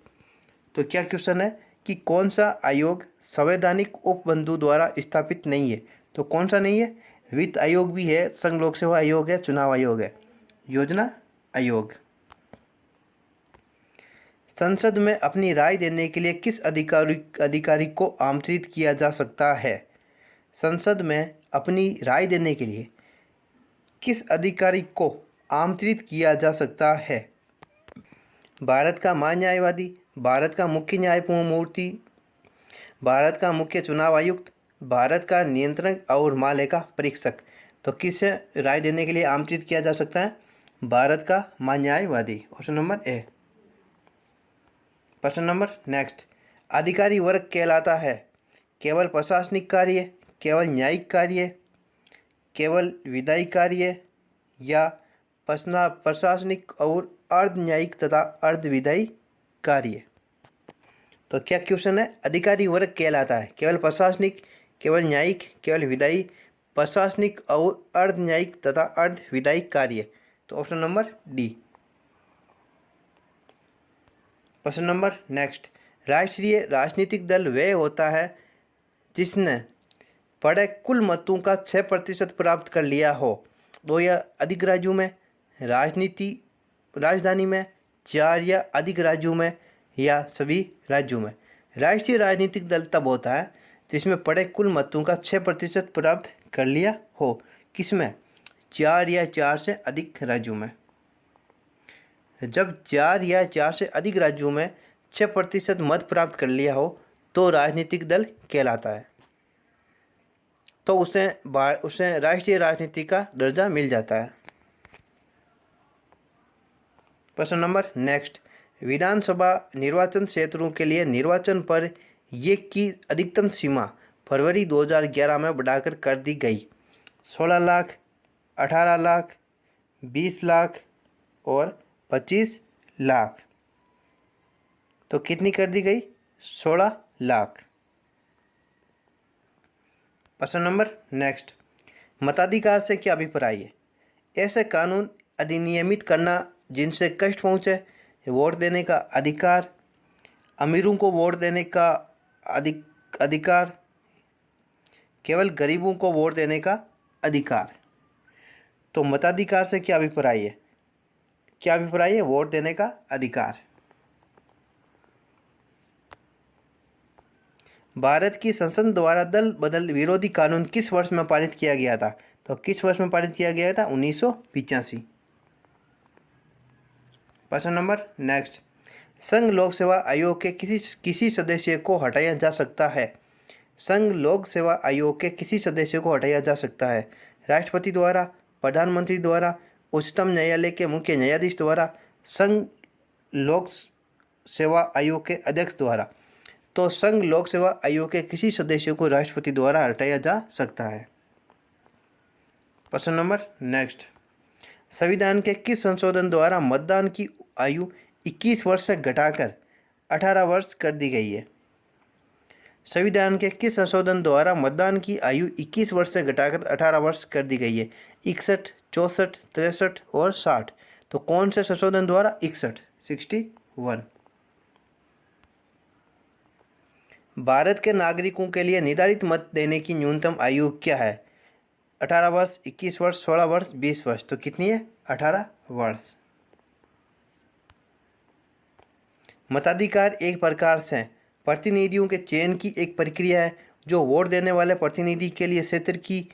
तो क्या क्वेश्चन है कि कौन सा आयोग संवैधानिक उपबंधु द्वारा स्थापित नहीं है? तो कौन सा नहीं है? वित्त आयोग भी है, संघ लोक सेवा आयोग है, चुनाव आयोग है, योजना आयोग। संसद में अपनी राय देने के लिए किस अधिकारी को आमंत्रित किया जा सकता है? संसद में अपनी राय देने के लिए किस अधिकारी को आमंत्रित किया जा सकता है? भारत का महान्यायवादी, भारत का मुख्य न्यायमूर्ति, भारत का मुख्य चुनाव आयुक्त, भारत का नियंत्रक और महालेखा परीक्षक? तो किस राय देने के लिए आमंत्रित किया जा सकता है? भारत का महान्यायवादी। Option number A. प्रश्न नंबर नेक्स्ट, अधिकारी वर्ग कहलाता है केवल प्रशासनिक कार्य, केवल न्यायिक कार्य, केवल विधायी कार्य या प्रशासनिक और अर्ध न्यायिक तथा अर्ध विधायी कार्य? तो क्या क्वेश्चन है? अधिकारी वर्ग कहलाता है केवल प्रशासनिक, केवल न्यायिक, केवल विधायी, प्रशासनिक और अर्ध न्यायिक तथा अर्ध विधायी कार्य? तो ऑप्शन नंबर डी। प्रश्न नंबर नेक्स्ट, राष्ट्रीय राजनीतिक दल वह होता है जिसने पड़े कुल मतों का 6% प्राप्त कर लिया हो 2 या अधिक राज्यों में, राजधानी में, 4 या अधिक राज्यों में या सभी राज्यों में। राष्ट्रीय राजनीतिक दल तब होता है जिसमें पड़े कुल मतों का 6% प्राप्त कर लिया हो। किसमें? 4 या 4 से अधिक राज्यों में। जब 4 या 4 से अधिक राज्यों में 6% मत प्राप्त कर लिया हो तो राजनीतिक दल कहलाता है, तो उसे राष्ट्रीय राजनीति का दर्जा मिल जाता है। प्रश्न नंबर नेक्स्ट, विधानसभा निर्वाचन क्षेत्रों के लिए निर्वाचन पर ये की अधिकतम सीमा फरवरी 2011 में बढ़ाकर कर दी गई। 16 लाख, 18 लाख, 20 लाख और 25 लाख। तो कितनी कर दी गई? 16 लाख। प्रश्न नंबर नेक्स्ट, मताधिकार से क्या अभिप्राय है? ऐसे कानून अधिनियमित करना जिनसे कष्ट पहुँचे, वोट देने का अधिकार, अमीरों को वोट देने का अधिकार, केवल गरीबों को वोट देने का अधिकार। तो मताधिकार से क्या अभिप्राय है? क्या अभिप्राय है? वोट देने का अधिकार। भारत की संसद द्वारा दल बदल विरोधी कानून किस वर्ष में पारित किया गया था? तो किस वर्ष में पारित किया गया था? 1985। प्रश्न नंबर नेक्स्ट, संघ लोक सेवा आयोग के किसी सदस्य को हटाया जा सकता है? संघ लोक सेवा आयोग के किसी सदस्य को हटाया जा सकता है? राष्ट्रपति द्वारा, प्रधानमंत्री द्वारा, उच्चतम न्यायालय के मुख्य न्यायाधीश द्वारा, संघ लोक सेवा आयोग के अध्यक्ष द्वारा। तो संघ लोक सेवा आयोग के किसी सदस्य को राष्ट्रपति द्वारा हटाया जा सकता है। प्रश्न नंबर नेक्स्ट, संविधान के किस संशोधन द्वारा मतदान की आयु 21 वर्ष से घटाकर 18 वर्ष कर दी गई है? संविधान के किस संशोधन द्वारा मतदान की आयु 21 वर्ष से घटाकर 18 वर्ष कर दी गई है? 61, 64, 63 और 60। तो कौन से संशोधन द्वारा? 61। भारत के नागरिकों के लिए निर्धारित मत देने की न्यूनतम आयु क्या है? 18 वर्ष, 21 वर्ष, 16 वर्ष, 20 वर्ष। तो कितनी है? 18 वर्ष। मताधिकार एक प्रकार से प्रतिनिधियों के चयन की एक प्रक्रिया है जो वोट देने वाले प्रतिनिधि के लिए क्षेत्र की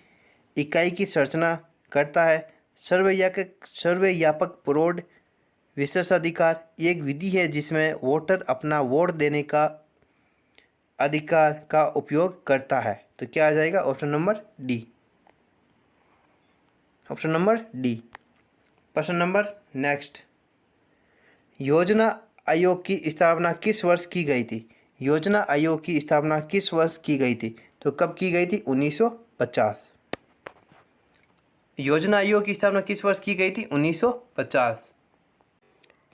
इकाई की संरचना करता है। सर्वव्यापक प्रौढ़ विशेषाधिकार एक विधि है जिसमें वोटर अपना वोट देने का अधिकार का उपयोग करता है। तो क्या आ जाएगा? Option number D. Option number D. प्रश्न नंबर नेक्स्ट, योजना आयोग की स्थापना किस वर्ष की गई थी? योजना आयोग की स्थापना किस वर्ष की गई थी? तो कब की गई थी? 1950। योजना आयोग की स्थापना किस वर्ष की गई थी? 1950।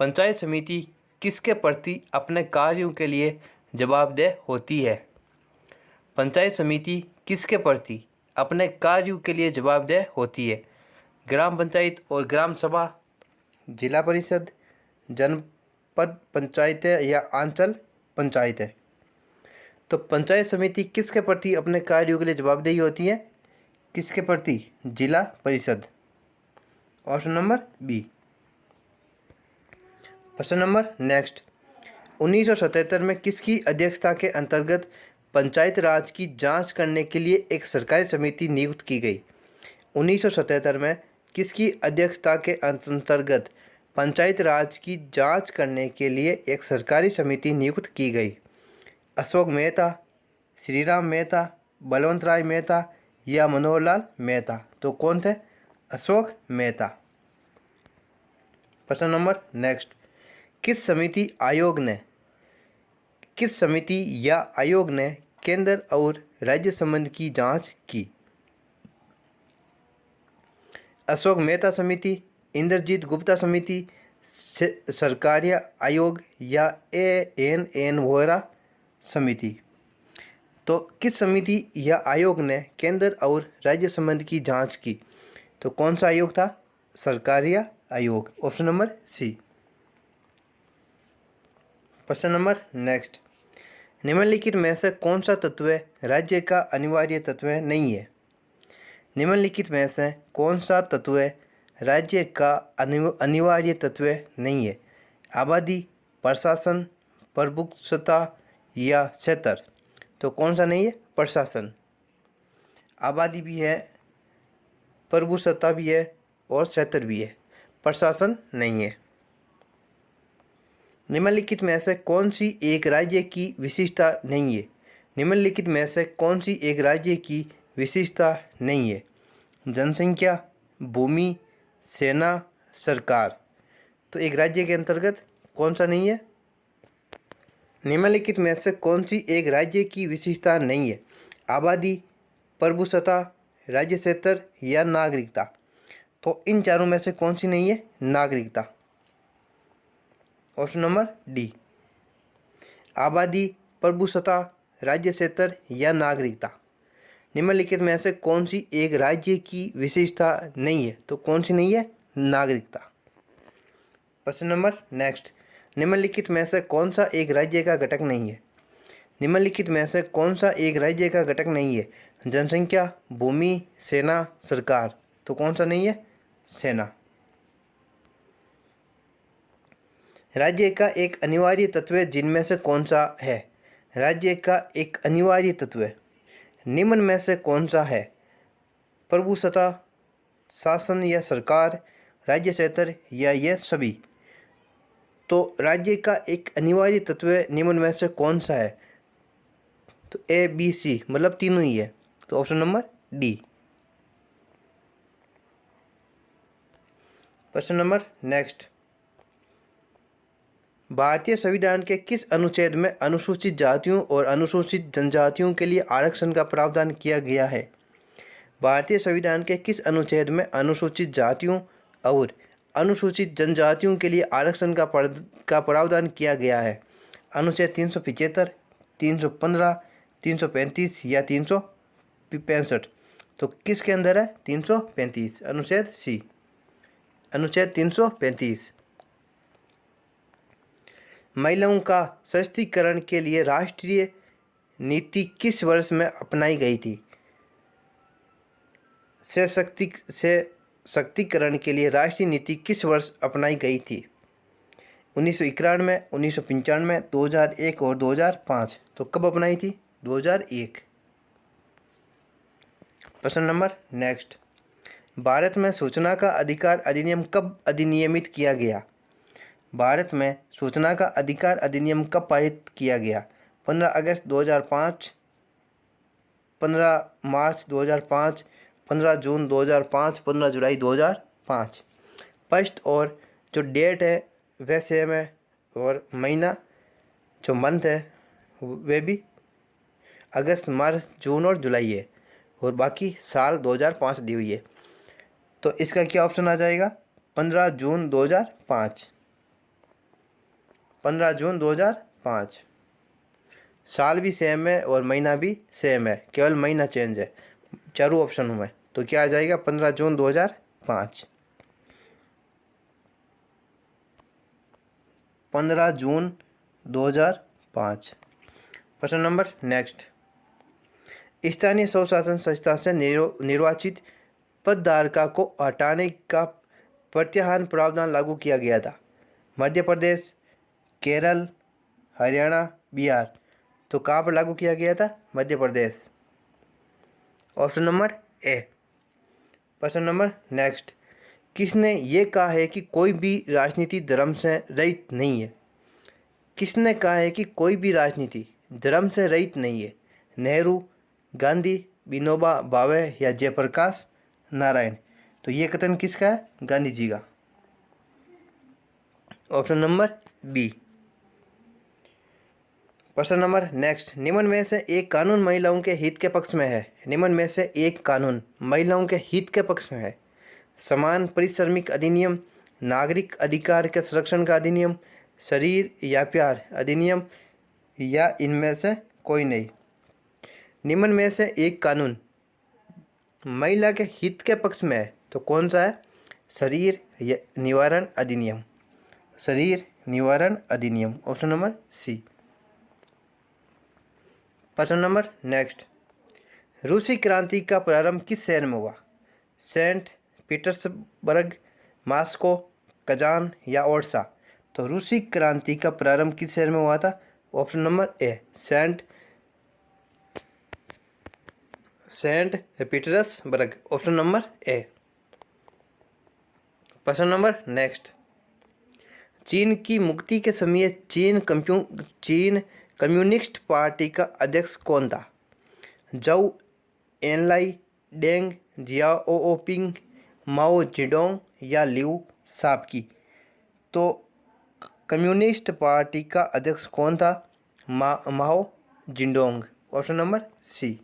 पंचायत समिति किसके प्रति अपने कार्यों के लिए जवाबदेह होती है? पंचायत समिति किसके प्रति अपने कार्यों के लिए जवाबदेह होती है? ग्राम पंचायत और ग्राम सभा, जिला परिषद, जनपद पंचायतें या अंचल पंचायतें। तो पंचायत समिति किसके प्रति अपने कार्यों के लिए जवाबदेही होती है? किसके प्रति? जिला परिषद। Option number B. प्रश्न नंबर नेक्स्ट, 1977 में किसकी अध्यक्षता के अंतर्गत पंचायत राज की जांच करने के लिए एक सरकारी समिति नियुक्त की गई? 1977 में किसकी अध्यक्षता के अंतर्गत पंचायत राज की जांच करने के लिए एक सरकारी समिति नियुक्त की गई? अशोक मेहता, श्रीराम मेहता, बलवंत राय मेहता या मनोहर लाल मेहता। तो कौन थे? अशोक मेहता। प्रश्न नंबर नेक्स्ट, किस समिति या आयोग ने केंद्र और राज्य संबंध की जांच की? अशोक मेहता समिति, इंद्रजीत गुप्ता समिति, सरकारिया आयोग या ANN वोहरा समिति। तो किस समिति या आयोग ने केंद्र और राज्य संबंध की जांच की? तो कौन सा आयोग था? सरकारिया आयोग। Option number C. प्रश्न नंबर नेक्स्ट, निम्नलिखित में से कौन सा तत्व राज्य का अनिवार्य तत्व नहीं है? निम्नलिखित में से कौन सा तत्व राज्य का अनिवार्य तत्व नहीं है? आबादी, प्रशासन, प्रभुसत्ता या क्षेत्र। तो कौन सा नहीं है? प्रशासन। आबादी भी है, प्रभुसत्ता भी है और क्षेत्र भी है, प्रशासन नहीं है। निम्नलिखित में से कौन सी एक राज्य की विशेषता नहीं है? निम्नलिखित में से कौन सी एक राज्य की विशेषता नहीं है? जनसंख्या, भूमि, सेना, सरकार। तो एक राज्य के अंतर्गत कौन सा नहीं है? निम्नलिखित में से कौन सी एक राज्य की विशेषता नहीं है? आबादी, प्रभुसत्ता, राज्य क्षेत्र या नागरिकता। तो इन चारों में से कौन सी नहीं है? नागरिकता। Option number D. आबादी, प्रभुसत्ता, राज्य क्षेत्र या नागरिकता। निम्नलिखित में से कौन सी एक राज्य की विशेषता नहीं है? तो कौन सी नहीं है? नागरिकता। प्रश्न नंबर नेक्स्ट, निम्नलिखित में से कौन सा एक राज्य का घटक नहीं है? निम्नलिखित में से कौन सा एक राज्य का घटक नहीं है? जनसंख्या, भूमि, सेना, सरकार। तो कौन सा नहीं है? सेना। राज्य का एक अनिवार्य तत्व जिनमें से कौन सा है? राज्य का एक अनिवार्य तत्व निम्न में से कौन सा है? प्रभुसत्ता, शासन या सरकार, राज्य क्षेत्र या ये सभी। तो राज्य का एक अनिवार्य तत्व निम्न में से कौन सा है? तो ए बी सी मतलब तीनों ही है। तो ऑप्शन नंबर डी। प्रश्न नंबर नेक्स्ट, भारतीय संविधान के किस अनुच्छेद में अनुसूचित जातियों और अनुसूचित जनजातियों के लिए आरक्षण का प्रावधान किया गया है? भारतीय संविधान के किस अनुच्छेद में अनुसूचित जातियों और अनुसूचित जनजातियों के लिए आरक्षण का प्रावधान किया गया है? अनुच्छेद 375, 315, 335 या 365। तो किसके अंदर है? 335, अनुच्छेद सी, अनुच्छेद 335। महिलाओं का सशक्तिकरण के लिए राष्ट्रीय नीति किस वर्ष में अपनाई गई थी? सशक्तिकरण के लिए राष्ट्रीय नीति किस वर्ष अपनाई गई थी? 1991, 1995, 2001 और 2005। तो कब अपनाई थी? 2001। प्रश्न नंबर नेक्स्ट, भारत में सूचना का अधिकार अधिनियम कब अधिनियमित किया गया? भारत में सूचना का अधिकार अधिनियम कब पारित किया गया? 15 अगस्त 2005, 15 मार्च 2005, 15 जून 2005, 15 जुलाई 2005। फर्स्ट और जो डेट है वह सेम है और महीना जो मंथ है वे भी अगस्त, मार्च, जून और जुलाई है और बाकी साल 2005 दी हुई है। तो इसका क्या ऑप्शन आ जाएगा? 15 जून 2005। 15 जून 2005। साल भी सेम है और महीना भी सेम है, केवल महीना चेंज है चारों ऑप्शनों में। तो क्या आ जाएगा? 15 जून 2005। 15 जून 2005। प्रश्न नंबर नेक्स्ट, स्थानीय स्वशासन संस्था से निर्वाचित पदधारका को हटाने का प्रत्याहार प्रावधान लागू किया गया था? मध्य प्रदेश, केरल, हरियाणा, बिहार। तो कहाँ पर लागू किया गया था? Madhya Pradesh, option number A. प्रश्न नंबर नेक्स्ट, किसने ये कहा है कि कोई भी राजनीति धर्म से रहित नहीं है? किसने कहा है कि कोई भी राजनीति धर्म से रहित नहीं है? नेहरू, गांधी, विनोबा भावे या जयप्रकाश नारायण। तो ये कथन किसका है? गांधी जी का, ऑप्शन नंबर बी। प्रश्न नंबर नेक्स्ट, निम्न में से एक कानून महिलाओं के हित के पक्ष में है? निम्न में से एक कानून महिलाओं के हित के पक्ष में है? समान परिश्रमिक अधिनियम, नागरिक अधिकार के संरक्षण का अधिनियम, शरीर या प्यार अधिनियम या इनमें से कोई नहीं? निम्न में से एक कानून महिला के हित के पक्ष में है तो कौन सा है? शरीर निवारण अधिनियम, शरीर निवारण अधिनियम, ऑप्शन नंबर सी। प्रश्न नंबर नेक्स्ट, रूसी क्रांति का प्रारंभ किस शहर में हुआ? सेंट पीटर्सबर्ग, मॉस्को, कजान या ओरसा। तो रूसी क्रांति का प्रारंभ किस शहर में हुआ था? Option number A, Saint Petersburg, option number A. प्रश्न नंबर नेक्स्ट, चीन की मुक्ति के समय चीन कम्युनिस्ट पार्टी का अध्यक्ष कौन था? जाओ एनलाई, डेंग जियाओपिंग, माओ जेडोंग या लिऊ साबकी। तो कम्युनिस्ट पार्टी का अध्यक्ष कौन था? Mao Zedong, option number C.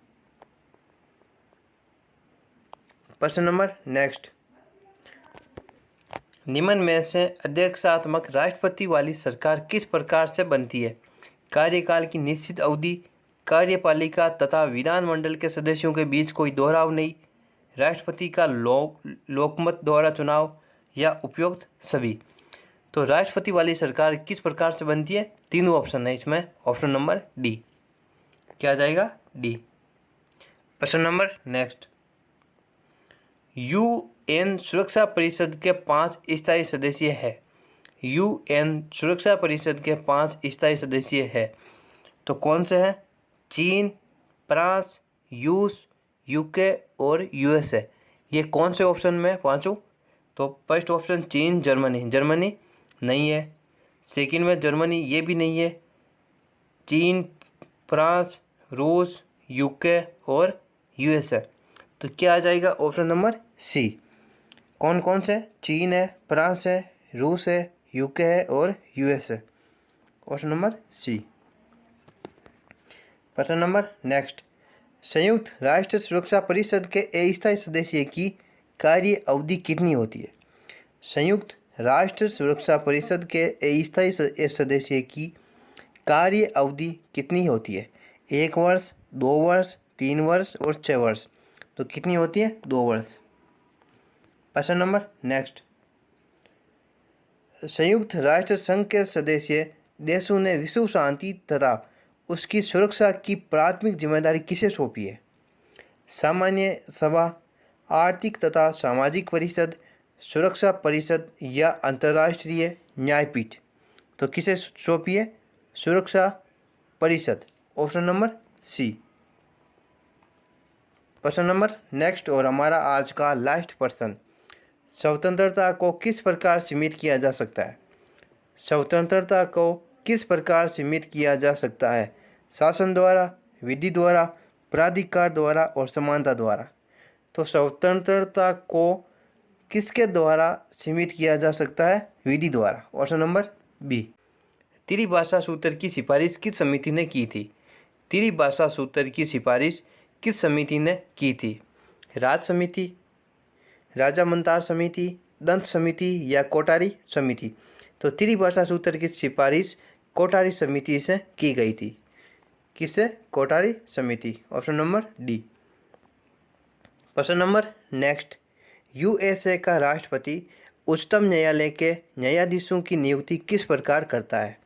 प्रश्न नंबर नेक्स्ट, निम्न में से अध्यक्षात्मक राष्ट्रपति वाली सरकार किस प्रकार से बनती है? कार्यकाल की निश्चित अवधि, कार्यपालिका तथा विधानमंडल के सदस्यों के बीच कोई दोहराव नहीं, राष्ट्रपति का लोकमत द्वारा चुनाव या उपयुक्त सभी। तो राष्ट्रपति वाली सरकार किस प्रकार से बनती है? तीनों ऑप्शन है इसमें, ऑप्शन नंबर डी। क्या आ जाएगा? डी। प्रश्न नंबर नेक्स्ट, यूएन सुरक्षा परिषद के 5 स्थायी सदस्य है। यूएन सुरक्षा परिषद के 5 स्थायी सदस्य है, तो कौन से हैं? चीन, फ्रांस, रूस, यूके और यूएसए। ये कौन से ऑप्शन में पांचों? तो फर्स्ट ऑप्शन चीन, जर्मनी। जर्मनी नहीं है। सेकंड में जर्मनी, ये भी नहीं है। चीन, फ्रांस, रूस, यूके और यूएसए। तो क्या आ जाएगा? Option number C. कौन कौन से? चीन है, फ्रांस है, रूस है, यूके है और यूएसए। Option number C. प्रश्न नंबर नेक्स्ट, संयुक्त राष्ट्र सुरक्षा परिषद के अस्थायी सदस्य की कार्य अवधि कितनी होती है? संयुक्त राष्ट्र सुरक्षा परिषद के अस्थायी सदस्य की कार्य अवधि कितनी होती है? 1 वर्ष, 2 वर्ष, 3 वर्ष और 6 वर्ष। तो कितनी होती है? 2 वर्ष। प्रश्न नंबर नेक्स्ट, संयुक्त राष्ट्र संघ के सदस्य देशों ने विश्व शांति तथा उसकी सुरक्षा की प्राथमिक जिम्मेदारी किसे सौंपी है? सामान्य सभा, आर्थिक तथा सामाजिक परिषद, सुरक्षा परिषद या अंतर्राष्ट्रीय न्यायपीठ। तो किसे सौंपी है? सुरक्षा परिषद। Option number C. प्रश्न नंबर नेक्स्ट और हमारा आज का लास्ट प्रश्न, स्वतंत्रता को किस प्रकार सीमित किया जा सकता है? स्वतंत्रता को किस प्रकार सीमित किया जा सकता है? शासन द्वारा, विधि द्वारा, प्राधिकार द्वारा और समानता द्वारा। तो स्वतंत्रता को किसके द्वारा सीमित किया जा सकता है? विधि द्वारा। Option number B. त्रिभाषा सूत्र की सिफारिश किस समिति ने की थी? त्रिभाषा सूत्र की सिफारिश किस समिति ने की थी? राज समिति, राजा मंतार समिति, दंत समिति या कोठारी समिति। तो त्रिभाषा सूत्र की सिफारिश कोठारी समिति से की गई थी। किससे? कोठारी समिति। Option number D. प्रश्न नंबर नेक्स्ट, यूएसए का राष्ट्रपति उच्चतम न्यायालय के न्यायाधीशों की नियुक्ति किस प्रकार करता है?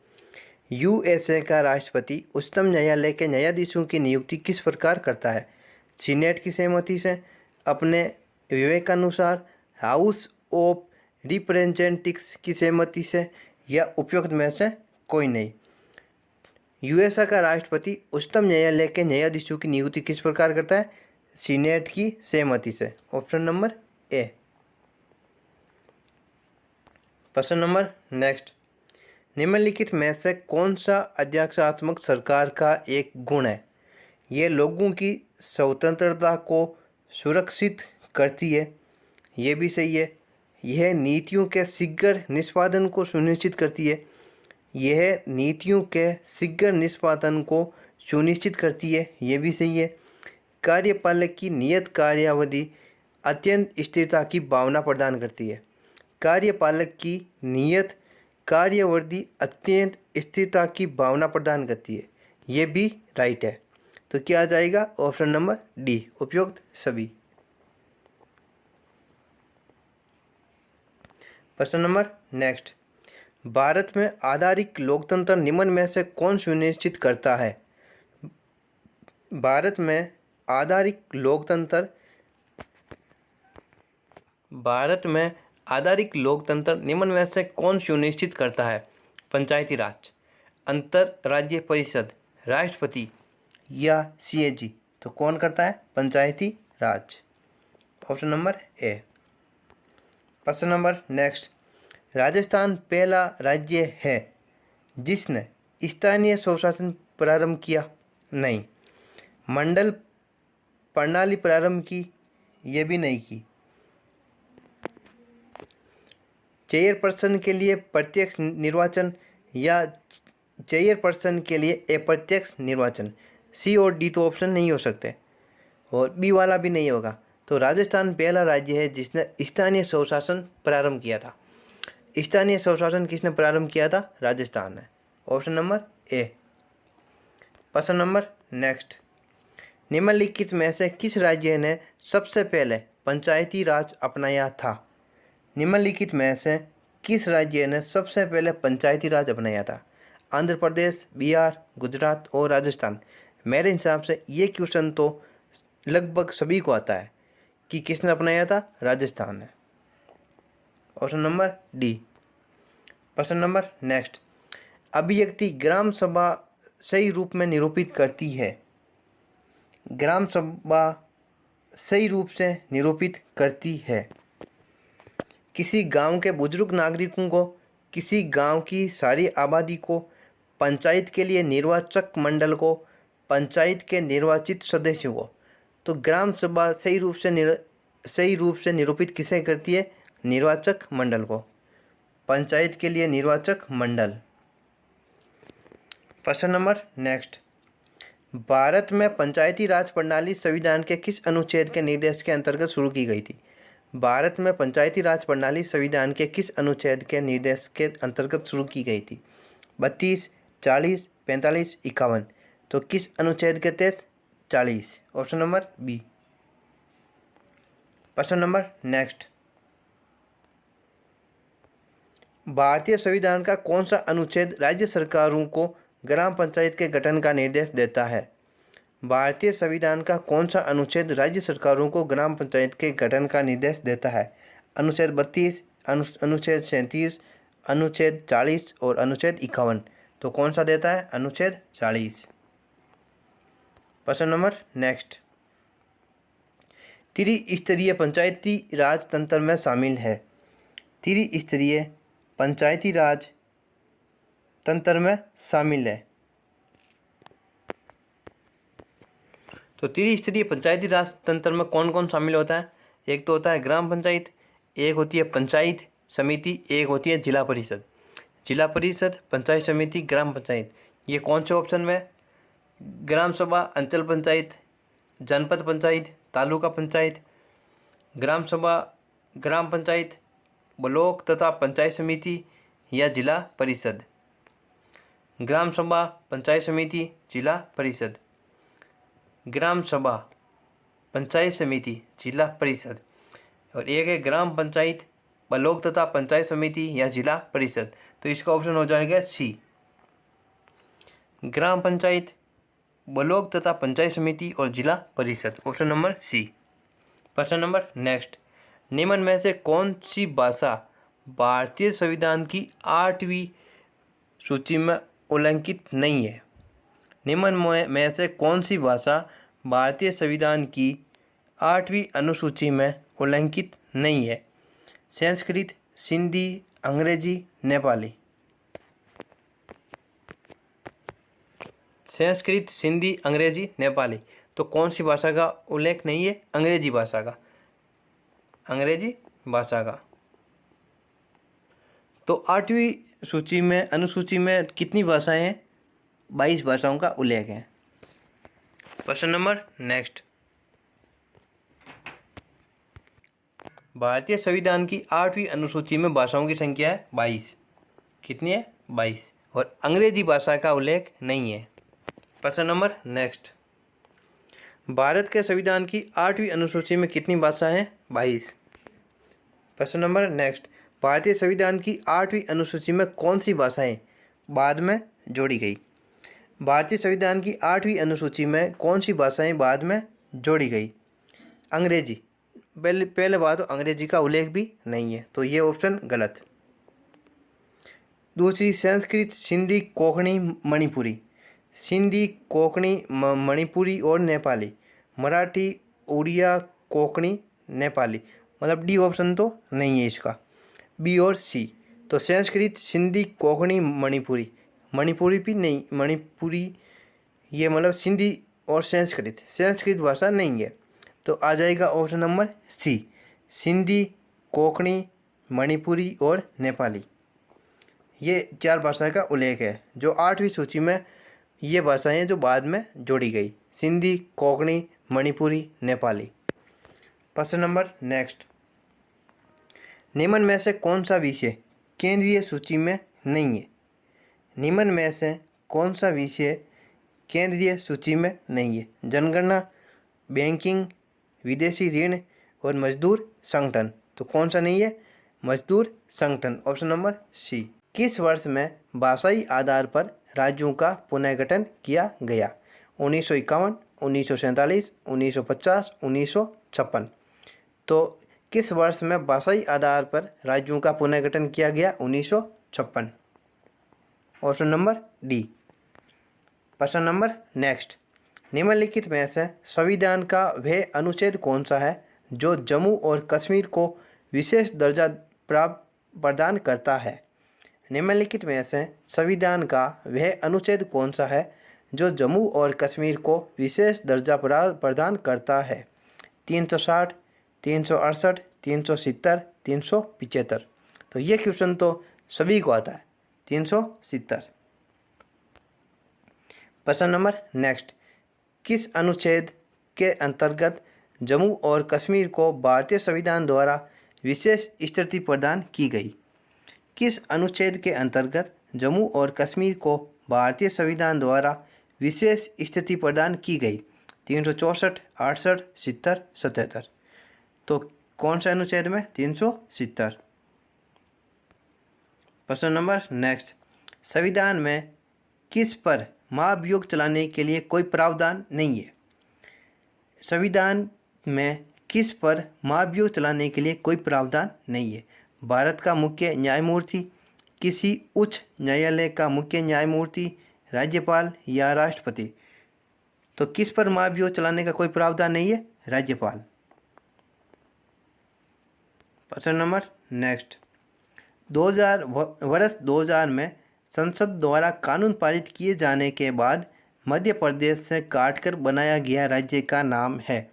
यूएसए का राष्ट्रपति उच्चतम न्यायालय के न्यायाधीशों की नियुक्ति किस प्रकार करता है? सीनेट की सहमति से, अपने विवेकानुसार, हाउस ऑफ रिप्रेजेंटेटिव्स की सहमति से या उपयुक्त में से कोई नहीं। यूएसए का राष्ट्रपति उच्चतम न्यायालय के न्यायाधीशों की नियुक्ति किस प्रकार करता है? सीनेट की सहमति से। Option number A. प्रश्न नंबर नेक्स्ट, निम्नलिखित में से कौन सा अध्यक्षात्मक सरकार का एक गुण है? ये लोगों की स्वतंत्रता को सुरक्षित करती है, ये भी सही है। यह नीतियों के शीघ्र निष्पादन को सुनिश्चित करती है, यह नीतियों के शीघ्र निष्पादन को सुनिश्चित करती है, ये भी सही है। कार्यपालक की नियत कार्यावधि अत्यंत स्थिरता की भावना प्रदान करती है। कार्यपालक की नियत कार्यावधि अत्यंत स्थिरता की भावना प्रदान करती है, ये भी राइट है। तो क्या आ जाएगा? ऑप्शन नंबर डी, उपयुक्त सभी। प्रश्न नंबर नेक्स्ट, भारत में आधारिक लोकतंत्र निम्न में से कौन सुनिश्चित करता है? भारत में आधारिक लोकतंत्र निम्न में से कौन सुनिश्चित करता है? पंचायती राज, अंतर राज्य परिषद, राष्ट्रपति या सीएजी। तो कौन करता है? Panchayati Raj. Option number A. प्रश्न नंबर नेक्स्ट, राजस्थान पहला राज्य है जिसने स्थानीय स्वशासन प्रारंभ किया? नहीं। मंडल प्रणाली प्रारंभ की? ये भी नहीं की। चेयरपर्सन के लिए प्रत्यक्ष निर्वाचन या चेयरपर्सन के लिए अप्रत्यक्ष निर्वाचन? सी और डी तो ऑप्शन नहीं हो सकते और बी वाला भी नहीं होगा। तो राजस्थान पहला राज्य है जिसने स्थानीय स्वशासन प्रारंभ किया था। स्थानीय स्वशासन किसने प्रारंभ किया था? राजस्थान ने। Option number A. प्रश्न नंबर नेक्स्ट, निम्नलिखित में से किस राज्य ने सबसे पहले पंचायती राज अपनाया था? निम्नलिखित में से किस राज्य ने सबसे पहले पंचायती राज अपनाया था? आंध्र प्रदेश, बिहार, गुजरात और राजस्थान। मेरे हिसाब से ये क्वेश्चन तो लगभग सभी को आता है कि किसने अपनाया था? राजस्थान ने। Option number D. प्रश्न नंबर नेक्स्ट, अभिव्यक्ति ग्राम सभा सही रूप में निरूपित करती है। ग्राम सभा सही रूप से निरूपित करती है। किसी गांव के बुजुर्ग नागरिकों को, किसी गांव की सारी आबादी को, पंचायत के लिए निर्वाचक मंडल को, पंचायत के निर्वाचित सदस्यों को। तो ग्राम सभा सही रूप से निरूपित किसे करती है? निर्वाचक मंडल को, पंचायत के लिए निर्वाचक मंडल। प्रश्न नंबर नेक्स्ट, भारत में पंचायती राज प्रणाली संविधान के किस अनुच्छेद के निर्देश के अंतर्गत शुरू की गई थी? भारत में पंचायती राज प्रणाली संविधान के किस अनुच्छेद के निर्देश के अंतर्गत शुरू की गई थी? 32, 40, 45, 51। तो किस अनुच्छेद के तहत? 40। Option number B. प्रश्न नंबर नेक्स्ट, भारतीय संविधान का कौन सा अनुच्छेद राज्य सरकारों को ग्राम पंचायत के गठन का निर्देश देता है? भारतीय संविधान का कौन सा अनुच्छेद राज्य सरकारों को ग्राम पंचायत के गठन का निर्देश देता है? अनुच्छेद 32, अनुच्छेद 37, अनुच्छेद 40 और अनुच्छेद 51। तो कौन सा देता है? अनुच्छेद 40। प्रश्न नंबर नेक्स्ट, त्रिस्तरीय पंचायती राज तंत्र में शामिल है। त्रिस्तरीय पंचायती राज तंत्र में शामिल है। तो त्रिस्तरीय पंचायती राज तंत्र में कौन कौन शामिल होता है? एक तो होता है ग्राम पंचायत, एक होती है पंचायत समिति, एक होती है जिला परिषद। जिला परिषद, पंचायत समिति, ग्राम पंचायत, ये कौन से ऑप्शन में? ग्राम सभा, अंचल पंचायत, जनपद पंचायत, तालुका पंचायत, ग्राम सभा, ग्राम पंचायत, ब्लॉक तथा पंचायत समिति या जिला परिषद। ग्राम सभा, पंचायत समिति, जिला परिषद। ग्राम सभा, पंचायत समिति, जिला परिषद। और एक है ग्राम पंचायत, ब्लॉक तथा पंचायत समिति या जिला परिषद। तो इसका ऑप्शन हो जाएगा सी, ग्राम पंचायत, ब्लॉक तथा पंचायत समिति और जिला परिषद। Option number C. प्रश्न नंबर नेक्स्ट, निम्न में से कौन सी भाषा भारतीय संविधान की 8वीं सूची में उल्लिखित नहीं है? निम्न में से कौन सी भाषा भारतीय संविधान की 8वीं अनुसूची में उल्लिखित नहीं है? संस्कृत, सिंधी, अंग्रेजी, नेपाली। संस्कृत, सिंधी, अंग्रेजी, नेपाली। तो कौन सी भाषा का उल्लेख नहीं है? अंग्रेजी भाषा का। अंग्रेजी भाषा का। तो 8वीं सूची में, अनुसूची में कितनी भाषाएं हैं? 22 भाषाओं का उल्लेख है। प्रश्न नंबर नेक्स्ट, भारतीय संविधान की 8वीं अनुसूची में भाषाओं की संख्या है 22। कितनी है? 22। और अंग्रेजी भाषा का उल्लेख नहीं है। प्रश्न नंबर नेक्स्ट, भारत के संविधान की 8वीं अनुसूची में कितनी भाषाएं हैं? 22। प्रश्न नंबर नेक्स्ट, भारतीय संविधान की 8वीं अनुसूची में कौन सी भाषाएं बाद में जोड़ी गई? भारतीय संविधान की 8वीं अनुसूची में कौन सी भाषाएं बाद में जोड़ी गई? अंग्रेजी। पहले बात तो अंग्रेजी का उल्लेख भी नहीं है, तो ये ऑप्शन गलत। दूसरी, संस्कृत, सिंधी, कोंकणी, मणिपुरी। सिंधी, कोंकणी, मणिपुरी और नेपाली। मराठी, उड़िया, कोंकणी, नेपाली। मतलब डी ऑप्शन तो नहीं है इसका, बी और सी। तो संस्कृत, सिंधी, कोंकणी, मणिपुरी। मणिपुरी भी नहीं, मणिपुरी ये मतलब सिंधी और संस्कृत भाषा नहीं है। तो आ जाएगा option number C, Sindhi, Konkani, Manipuri और नेपाली। ये 4 भाषा का उल्लेख है जो 8वीं सूची में, ये भाषाएं हैं जो बाद में जोड़ी गई, सिंधी, कोंकणी, मणिपुरी, नेपाली। प्रश्न नंबर नेक्स्ट, निम्न में से कौन सा विषय केंद्रीय सूची में नहीं है? निम्न में से कौन सा विषय केंद्रीय सूची में नहीं है। जनगणना, बैंकिंग, विदेशी ऋण और मजदूर संगठन। तो कौन सा नहीं है? मजदूर संगठन, ऑप्शन नंबर सी। किस वर्ष में भाषाई आधार पर राज्यों का पुनर्गठन किया गया? 1951, 1947, 1950, 1956। तो किस वर्ष में भाषाई आधार पर राज्यों का पुनर्गठन किया गया? 1956, ऑप्शन नंबर डी। प्रश्न नंबर नेक्स्ट, निम्नलिखित में से संविधान का वह अनुच्छेद कौन सा है जो जम्मू और कश्मीर को विशेष दर्जा प्रदान करता है? निम्नलिखित में से संविधान का वह अनुच्छेद कौन सा है जो जम्मू और कश्मीर को विशेष दर्जा प्रदान करता है? 360, 368, 370, 375। तो ये क्वेश्चन तो सभी को आता है, 370। प्रश्न नंबर नेक्स्ट, किस अनुच्छेद के अंतर्गत जम्मू और कश्मीर को भारतीय संविधान द्वारा विशेष स्थिति प्रदान की गई? किस अनुच्छेद के अंतर्गत जम्मू और कश्मीर को भारतीय संविधान द्वारा विशेष स्थिति प्रदान की गई? 364, 68, 70, 77। तो कौन सा अनुच्छेद में? 370। प्रश्न नंबर नेक्स्ट, संविधान में किस पर महाभियोग चलाने के लिए कोई प्रावधान नहीं है? संविधान में किस पर महाभियोग चलाने के लिए कोई प्रावधान नहीं है? भारत का मुख्य न्यायमूर्ति, किसी उच्च न्यायालय का मुख्य न्यायमूर्ति, राज्यपाल या राष्ट्रपति। तो किस पर महाभियोग चलाने का कोई प्रावधान नहीं है? राज्यपाल। प्रश्न नंबर नेक्स्ट, 2000 में संसद द्वारा कानून पारित किए जाने के बाद मध्य प्रदेश से काटकर बनाया गया राज्य का नाम है।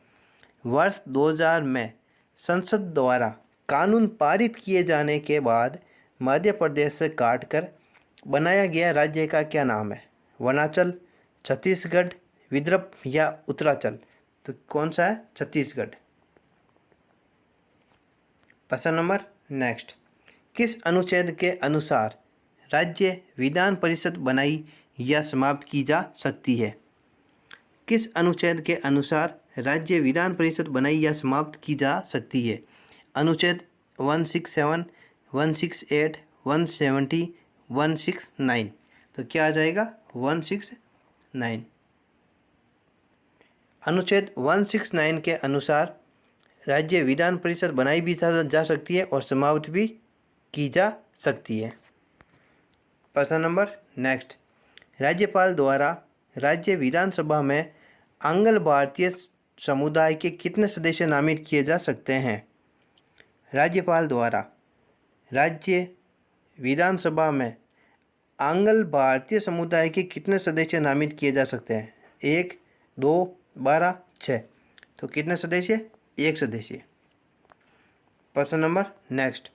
वर्ष 2000 में संसद द्वारा कानून पारित किए जाने के बाद मध्य प्रदेश से काटकर बनाया गया राज्य का क्या नाम है? वनांचल, छत्तीसगढ़, विदर्भ या उत्तरांचल। तो कौन सा है? छत्तीसगढ़। प्रश्न नंबर नेक्स्ट, किस अनुच्छेद के अनुसार राज्य विधान परिषद बनाई या समाप्त की जा सकती है? किस अनुच्छेद के अनुसार राज्य विधान परिषद बनाई या समाप्त की जा सकती है? अनुच्छेद 167, 168, 170, 169। तो क्या आ जाएगा? 169। अनुच्छेद 169 के अनुसार राज्य विधान परिषद बनाई भी जा सकती है और समाप्त भी की जा सकती है। प्रश्न नंबर नेक्स्ट, राज्यपाल द्वारा राज्य विधानसभा में आंग्ल भारतीय समुदाय के कितने सदस्य नामित किए जा सकते हैं? राज्यपाल द्वारा राज्य विधानसभा में आंग्ल भारतीय समुदाय के कितने सदस्य नामित किए जा सकते हैं? 1, 2, 12, 6। तो कितने सदस्य? 1 सदस्य। प्रश्न नंबर नेक्स्ट,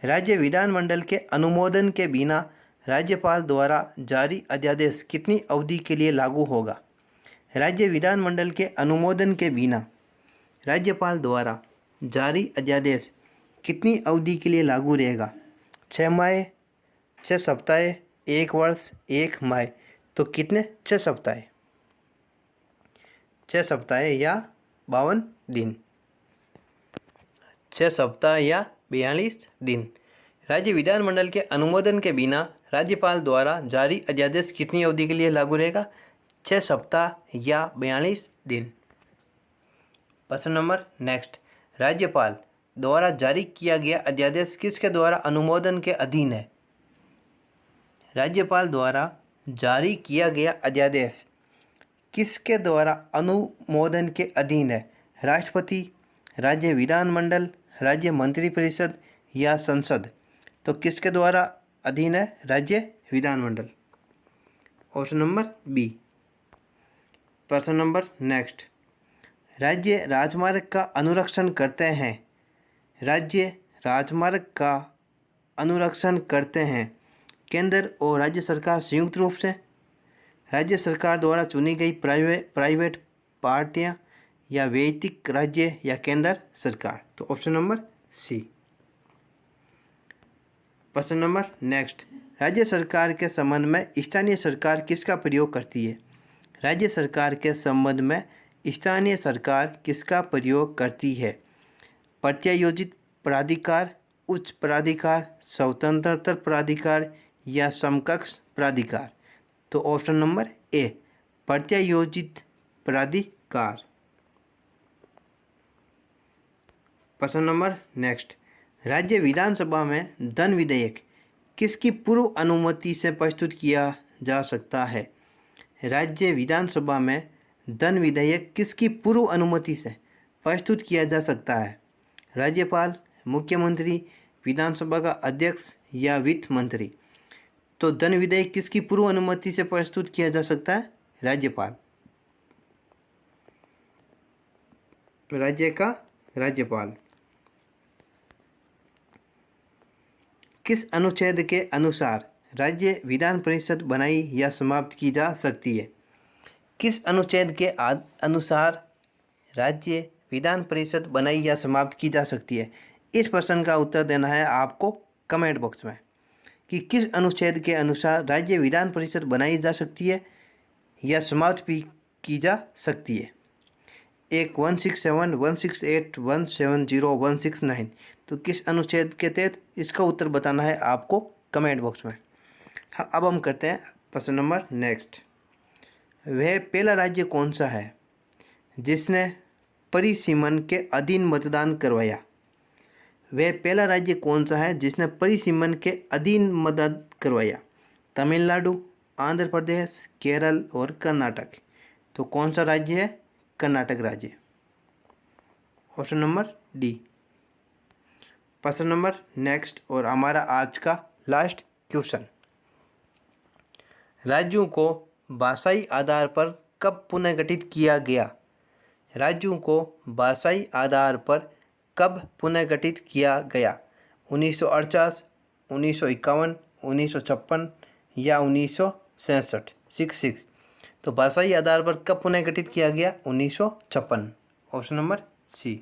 राज्य विधानमंडल के अनुमोदन के बिना राज्यपाल द्वारा जारी अध्यादेश कितनी अवधि के लिए लागू होगा? राज्य विधानमंडल के अनुमोदन के बिना राज्यपाल द्वारा जारी अध्यादेश कितनी अवधि के लिए लागू रहेगा? 6 माह, 6 सप्ताह, 1 वर्ष, 1 माह। तो कितने? 6 सप्ताह। 6 सप्ताह या 52 दिन। 6 सप्ताह या 42 दिन। राज्य विधानमंडल के अनुमोदन के बिना राज्यपाल द्वारा जारी अध्यादेश कितनी अवधि के लिए लागू रहेगा? 6 सप्ताह या 42 दिन। प्रश्न नंबर नेक्स्ट, राज्यपाल द्वारा जारी किया गया अध्यादेश किसके द्वारा अनुमोदन के अधीन है? राज्यपाल द्वारा जारी किया गया अध्यादेश किसके द्वारा अनुमोदन के अधीन है? राष्ट्रपति, राज्य विधानमंडल, राज्य मंत्रिपरिषद या संसद। तो किसके द्वारा अधीन है? राज्य विधानमंडल, ऑप्शन नंबर बी। प्रश्न नंबर नेक्स्ट, राज्य राजमार्ग का अनुरक्षण करते हैं। राज्य राजमार्ग का अनुरक्षण करते हैं केंद्र और राज्य सरकार संयुक्त रूप से, राज्य सरकार द्वारा चुनी गई प्राइवेट पार्टियां या वैयक्तिक राज्य या केंद्र सरकार। तो ऑप्शन नंबर सी। प्रश्न नंबर नेक्स्ट, राज्य सरकार के संबंध में स्थानीय सरकार किसका प्रयोग करती है? राज्य सरकार के संबंध में स्थानीय सरकार किसका प्रयोग करती है? प्रत्यायोजित प्राधिकार, उच्च प्राधिकार, स्वतंत्रता प्राधिकार या समकक्ष प्राधिकार? तो ऑप्शन नंबर ए, प्रत्यायोजित प्राधिकार। प्रश्न नंबर नेक्स्ट, राज्य विधानसभा में धन विधेयक किसकी पूर्व अनुमति से प्रस्तुत किया जा सकता है? राज्य विधानसभा में धन विधेयक किसकी पूर्व अनुमति से प्रस्तुत किया जा सकता है? राज्यपाल, मुख्यमंत्री, विधानसभा का अध्यक्ष या वित्त मंत्री? तो धन विधेयक किसकी पूर्व अनुमति से प्रस्तुत किया जा सकता है? राज्यपाल। राज्य का राज्यपाल। किस अनुच्छेद के अनुसार राज्य विधान परिषद बनाई या समाप्त की जा सकती है? किस अनुच्छेद के अनुसार राज्य विधान परिषद बनाई या समाप्त की जा सकती है? इस प्रश्न का उत्तर देना है आपको कमेंट बॉक्स में कि किस अनुच्छेद के अनुसार राज्य विधान परिषद बनाई जा सकती है या समाप्त भी की जा सकती है। एक 167, 168, 170, 169, तो किस अनुच्छेद के तहत, इसका उत्तर बताना है आपको कमेंट बॉक्स में। हाँ, अब हम करते हैं प्रश्न नंबर नेक्स्ट। वह पहला राज्य कौन सा है जिसने परिसीमन के अधीन मतदान करवाया? वह पहला राज्य कौन सा है जिसने परिसीमन के अधीन मतदान करवाया? तमिलनाडु, आंध्र प्रदेश, केरल और कर्नाटक? तो कौन सा राज्य है? कर्नाटक राज्य। Option number D. प्रश्न नंबर नेक्स्ट और हमारा आज का लास्ट क्वेश्चन, राज्यों को भाषाई आधार पर कब पुनर्गठित किया गया? राज्यों को भाषाई आधार पर कब पुनर्गठित किया गया? 1948, 1951, 1956 या 1967? 66। तो भाषाई आधार पर कब पुनर्गठित किया गया? 1956। Option number C.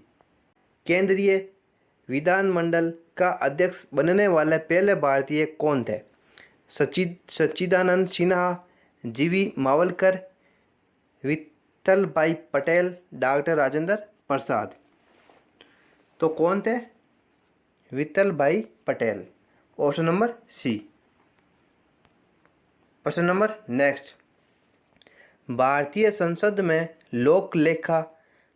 केंद्रीय विधानमंडल का अध्यक्ष बनने वाले पहले भारतीय कौन थे? सच्चिदानंद सिन्हा, जीवी मावलकर, विट्ठल भाई पटेल, डॉक्टर राजेंद्र प्रसाद? तो कौन थे? विट्ठल भाई पटेल। Option number C. प्रश्न नंबर नेक्स्ट, भारतीय संसद में लोक लेखा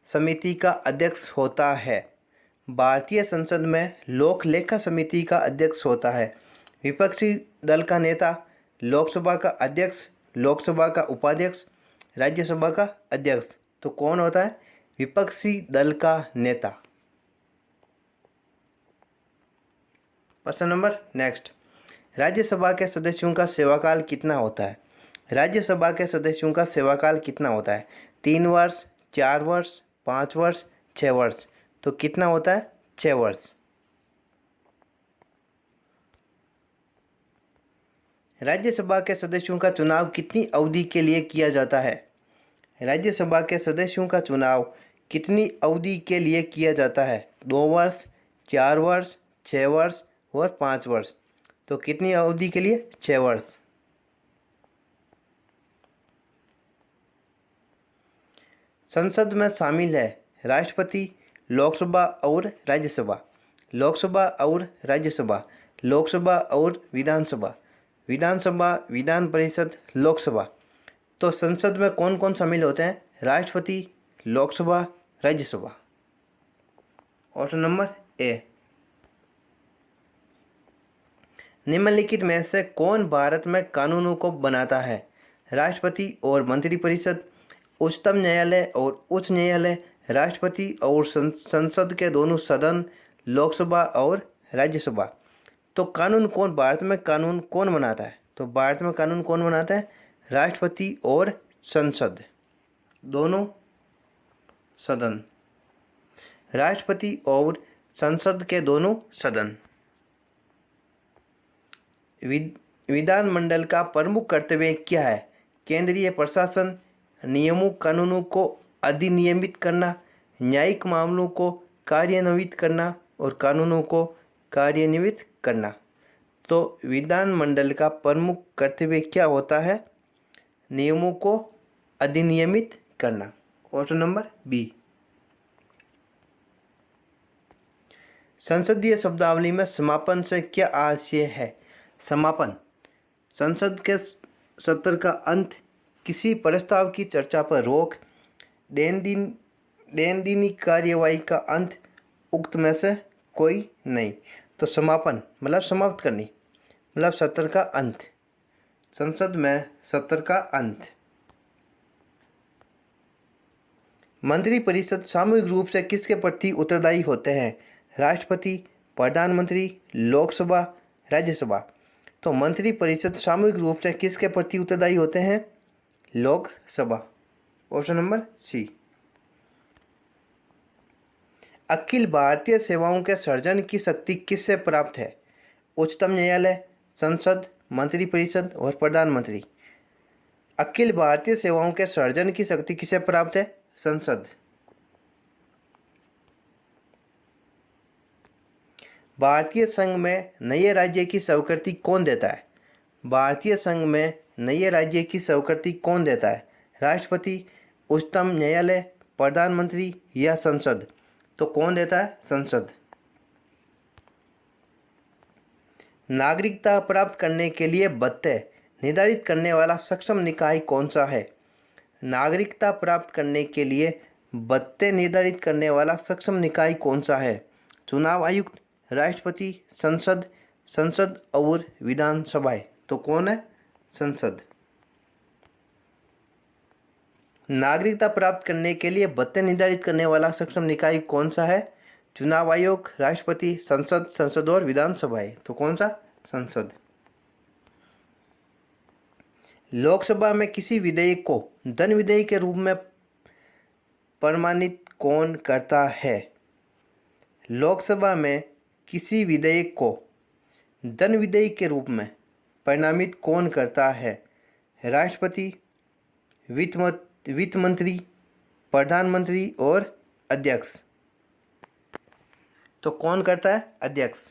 समिति का अध्यक्ष होता है। भारतीय संसद में लोक लेखा समिति का अध्यक्ष होता है विपक्षी दल का नेता, लोकसभा का अध्यक्ष, लोकसभा का उपाध्यक्ष, राज्यसभा का अध्यक्ष? तो कौन होता है? विपक्षी दल का नेता। प्रश्न नंबर नेक्स्ट, राज्यसभा के सदस्यों का सेवाकाल कितना होता है? राज्यसभा के सदस्यों का सेवाकाल कितना होता है? 3 वर्ष, 4 वर्ष, 5 वर्ष, 6 वर्ष? तो कितना होता है? 6 वर्ष। राज्यसभा के सदस्यों का चुनाव कितनी अवधि के लिए किया जाता है? राज्यसभा के सदस्यों का चुनाव कितनी अवधि के लिए किया जाता है? 2 वर्ष, 4 वर्ष, 6 वर्ष और 5 वर्ष? तो कितनी अवधि के लिए? 6 वर्ष। संसद में शामिल है राष्ट्रपति, लोकसभा और राज्यसभा, लोकसभा और राज्यसभा, लोकसभा और विधानसभा, विधानसभा, विधान परिषद, लोकसभा? तो संसद में कौन कौन शामिल होते हैं? राष्ट्रपति, लोकसभा, राज्यसभा? ऑप्शन नंबर ए। निम्नलिखित में से कौन भारत में कानूनों को बनाता है? राष्ट्रपति और मंत्रिपरिषद, उच्चतम न्यायालय और उच्च न्यायालय, राष्ट्रपति और संसद के दोनों सदन, लोकसभा और राज्यसभा? तो कानून कौन, भारत में कानून कौन बनाता है? तो भारत में कानून कौन बनाता है? राष्ट्रपति और संसद, दोनों सदन, राष्ट्रपति और संसद के दोनों सदन। विधानमंडल का प्रमुख कर्तव्य क्या है? केंद्रीय प्रशासन, नियमों कानूनों को अधिनियमित करना, न्यायिक मामलों को कार्यान्वित करना और कानूनों को कार्यान्वित करना। तो विधानमंडल का प्रमुख कर्तव्य क्या होता है? नियमों को अधिनियमित करना। Option number B. संसदीय शब्दावली में समापन से क्या आशय है? समापन संसद के सत्र का अंत, किसी प्रस्ताव की चर्चा पर रोक, दैनंदिन कार्यवाही का अंत, उक्त में से कोई नहीं। तो समापन मतलब समाप्त करनी, मतलब सत्र का अंत, संसद में सत्र का अंत। मंत्रिपरिषद सामूहिक रूप से किसके प्रति उत्तरदायी होते हैं? राष्ट्रपति, प्रधानमंत्री, लोकसभा, राज्यसभा। तो मंत्रिपरिषद सामूहिक रूप से किसके प्रति उत्तरदायी होते हैं? लोकसभा। Option number C. अखिल भारतीय सेवाओं के सृजन की शक्ति किससे प्राप्त है? उच्चतम न्यायालय, संसद, मंत्रिपरिषद और प्रधानमंत्री। अखिल भारतीय सेवाओं के सृजन की शक्ति किससे प्राप्त है? संसद। भारतीय संघ में नए राज्य की स्वीकृति कौन देता है? भारतीय संघ में नए राज्य की स्वीकृति कौन देता है? राष्ट्रपति, उच्चतम न्यायालय, प्रधानमंत्री या संसद। तो कौन देता है? संसद। नागरिकता प्राप्त करने के लिए भत्ते निर्धारित करने वाला सक्षम निकाय कौन सा है? नागरिकता प्राप्त करने के लिए भत्ते निर्धारित करने वाला सक्षम निकाय कौन सा है? चुनाव आयुक्त, राष्ट्रपति, संसद, संसद और विधानसभाएं। तो कौन है? संसद। नागरिकता प्राप्त करने के लिए भत्ते निर्धारित करने वाला सक्षम निकाय कौन सा है? चुनाव आयोग, राष्ट्रपति, संसद, संसद और विधानसभाएं। तो कौन सा? संसद। लोकसभा में किसी विधेयक को धन विधेयक के रूप में प्रमाणित कौन करता है? लोकसभा में किसी विधेयक को धन विधेयक के रूप में परिणामित कौन करता है? राष्ट्रपति, वित्त मंत्री, प्रधानमंत्री और अध्यक्ष। तो कौन करता है? अध्यक्ष।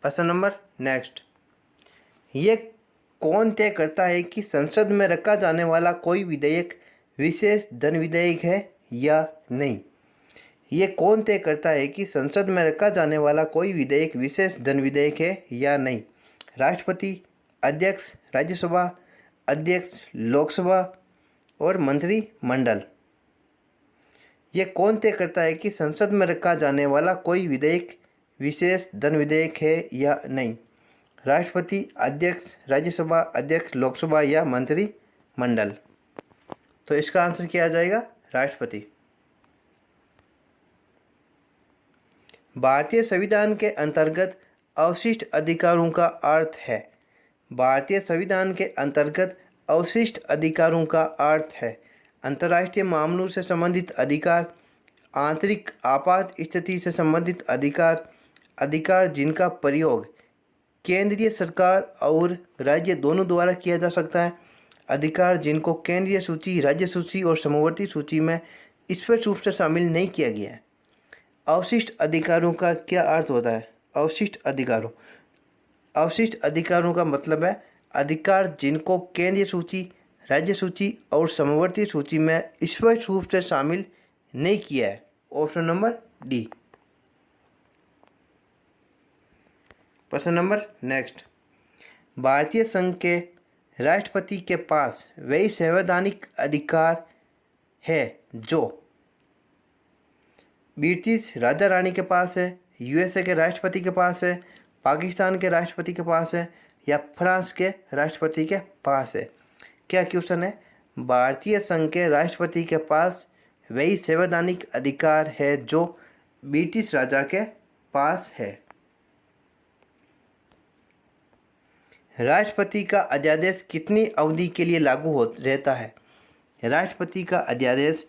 प्रश्न नंबर नेक्स्ट। ये कौन तय करता है कि संसद में रखा जाने वाला कोई विधेयक विशेष धन विधेयक है या नहीं? ये कौन तय करता है कि संसद में रखा जाने वाला कोई विधेयक विशेष धन विधेयक है या नहीं? राष्ट्रपति, अध्यक्ष, राज्यसभा, अध्यक्ष, लोकसभा और मंत्रिमंडल। ये कौन तय करता है कि संसद में रखा जाने वाला कोई विधेयक विशेष धन विधेयक है या नहीं? राष्ट्रपति, अध्यक्ष, राज्यसभा, अध्यक्ष, लोकसभा या मंत्रिमंडल। तो इसका आंसर क्या आ जाएगा? राष्ट्रपति। भारतीय संविधान के अंतर्गत अवशिष्ट अधिकारों का अर्थ है। भारतीय संविधान के अंतर्गत अवशिष्ट अधिकारों का अर्थ है अंतर्राष्ट्रीय मामलों से संबंधित अधिकार, आंतरिक आपात स्थिति से संबंधित अधिकार, अधिकार जिनका प्रयोग केंद्रीय सरकार और राज्य दोनों द्वारा किया जा सकता है, अधिकार जिनको केंद्रीय सूची, राज्य सूची और समवर्ती सूची में स्पष्ट रूप से शामिल नहीं किया गया है। अवशिष्ट अधिकारों का क्या अर्थ होता है? अवशिष्ट अधिकारों का मतलब है अधिकार जिनको केंद्रीय सूची, राज्य सूची और समवर्ती सूची में स्पष्ट रूप से शामिल नहीं किया है। Option number D. प्रश्न नंबर नेक्स्ट। भारतीय संघ के राष्ट्रपति के पास वही संवैधानिक अधिकार है जो ब्रिटिश राजा रानी के पास है, यूएसए के राष्ट्रपति के पास है, पाकिस्तान के राष्ट्रपति के पास है या फ्रांस के राष्ट्रपति के पास है? क्या क्वेश्चन है? भारतीय संघ के राष्ट्रपति के पास वही संवैधानिक अधिकार है जो ब्रिटिश राजा के पास है। राष्ट्रपति का अध्यादेश कितनी अवधि के लिए लागू रहता है? राष्ट्रपति का अध्यादेश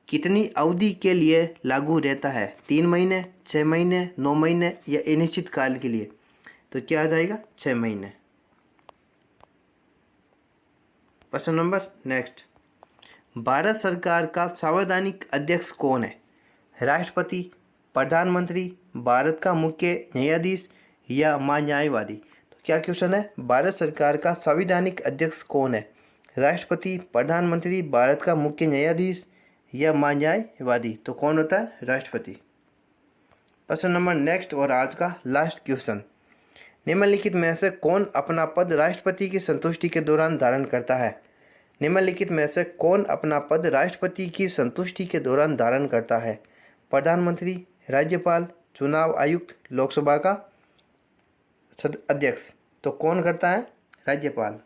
कितनी अवधि के लिए लागू रहता है? 3 महीने, 6 महीने, 9 महीने या अनिश्चित काल के लिए? तो क्या आ जाएगा? 6 महीने। प्रश्न नंबर नेक्स्ट। भारत सरकार का संवैधानिक अध्यक्ष कौन है? राष्ट्रपति, प्रधानमंत्री, भारत का मुख्य न्यायाधीश या महान्यायवादी? तो क्या क्वेश्चन है? भारत सरकार का संवैधानिक अध्यक्ष कौन है? राष्ट्रपति, प्रधानमंत्री, भारत का मुख्य न्यायाधीश या महान्यायवादी? तो कौन होता है? राष्ट्रपति। प्रश्न नंबर नेक्स्ट और आज का लास्ट क्वेश्चन। निम्नलिखित में से कौन अपना पद राष्ट्रपति की संतुष्टि के दौरान धारण करता है? निम्नलिखित में से कौन अपना पद राष्ट्रपति की संतुष्टि के दौरान धारण करता है? प्रधानमंत्री, राज्यपाल, चुनाव आयुक्त, लोकसभा का अध्यक्ष? तो कौन करता है? राज्यपाल।